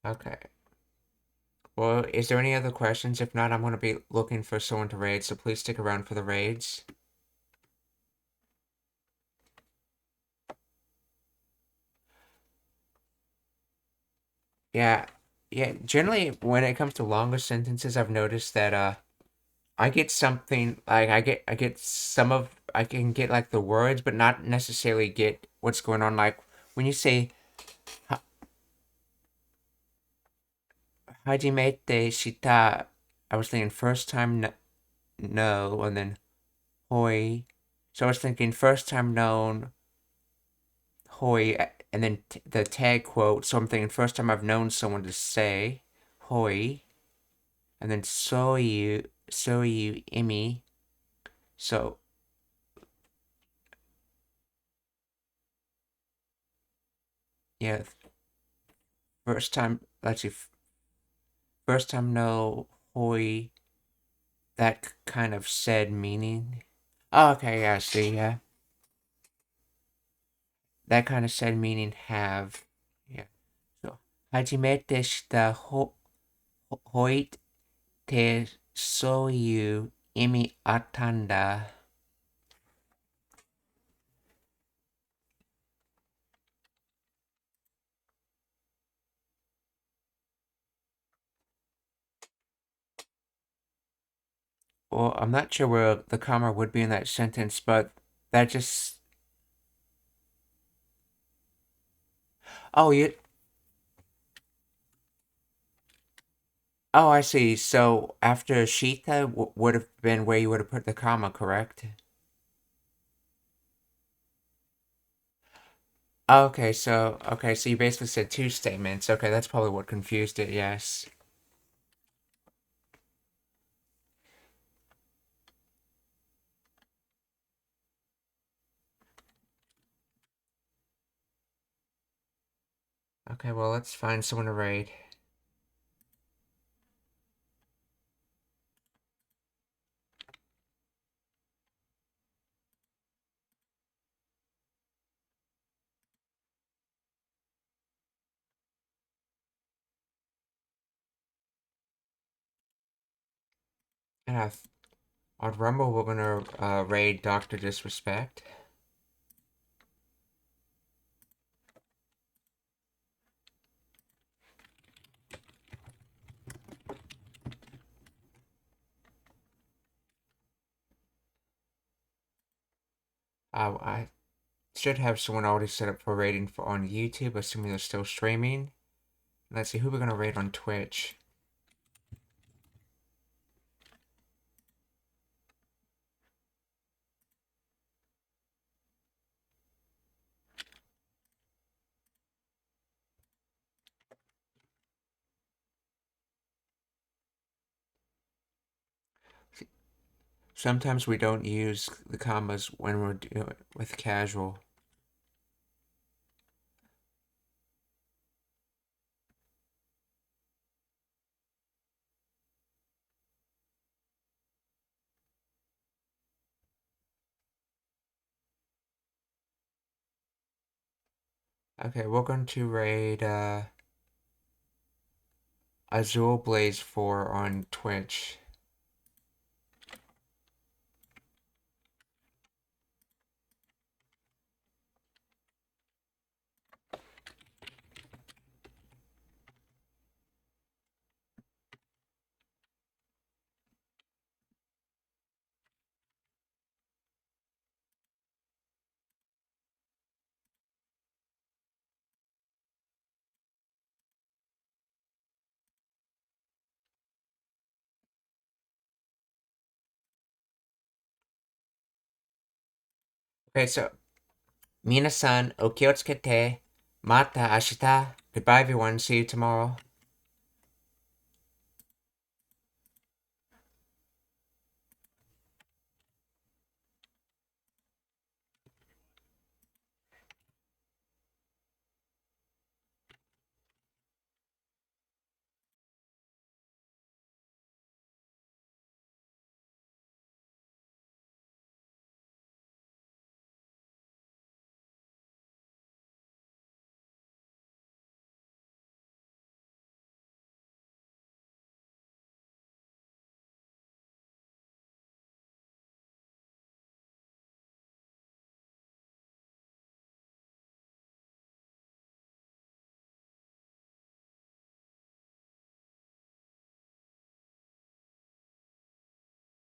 Okay. Well, is there any other questions? If not, I'm going to be looking for someone to raid, so please stick around for the raids. Yeah, generally, when it comes to longer sentences, I've noticed that, I get something, like, I can get, like, the words, but not necessarily get what's going on. Like, when you say, Hajimete shita, I was thinking first time no, and then hoi. So I was thinking first time known, hoi, and then the tag quote. So I'm thinking first time I've known someone to say hoi, and then soyu imi. So yeah, first time. Let's see. First time no hoi that kind of said meaning. Oh, okay, yeah, see, yeah. That kind of said meaning have. Yeah. So, 初めてしたほいってそういう意味あったんだ。Well, I'm not sure where the comma would be in that sentence, but that just. Oh, you. Oh, I see. So after Shita would have been where you would have put the comma, correct? Okay, so you basically said two statements. Okay, that's probably what confused it. Yes. Okay, well, let's find someone to raid. And on Rumble, we're gonna raid Dr. Disrespect. I should have someone already set up for raiding on YouTube, assuming they're still streaming. Let's see who we're gonna raid on Twitch. Sometimes we don't use the commas when we're doing with casual. Okay, we're going to raid Azul Blaze 4 on Twitch. Okay, so 皆さんお気をつけて。また明日. Goodbye, everyone. See you tomorrow.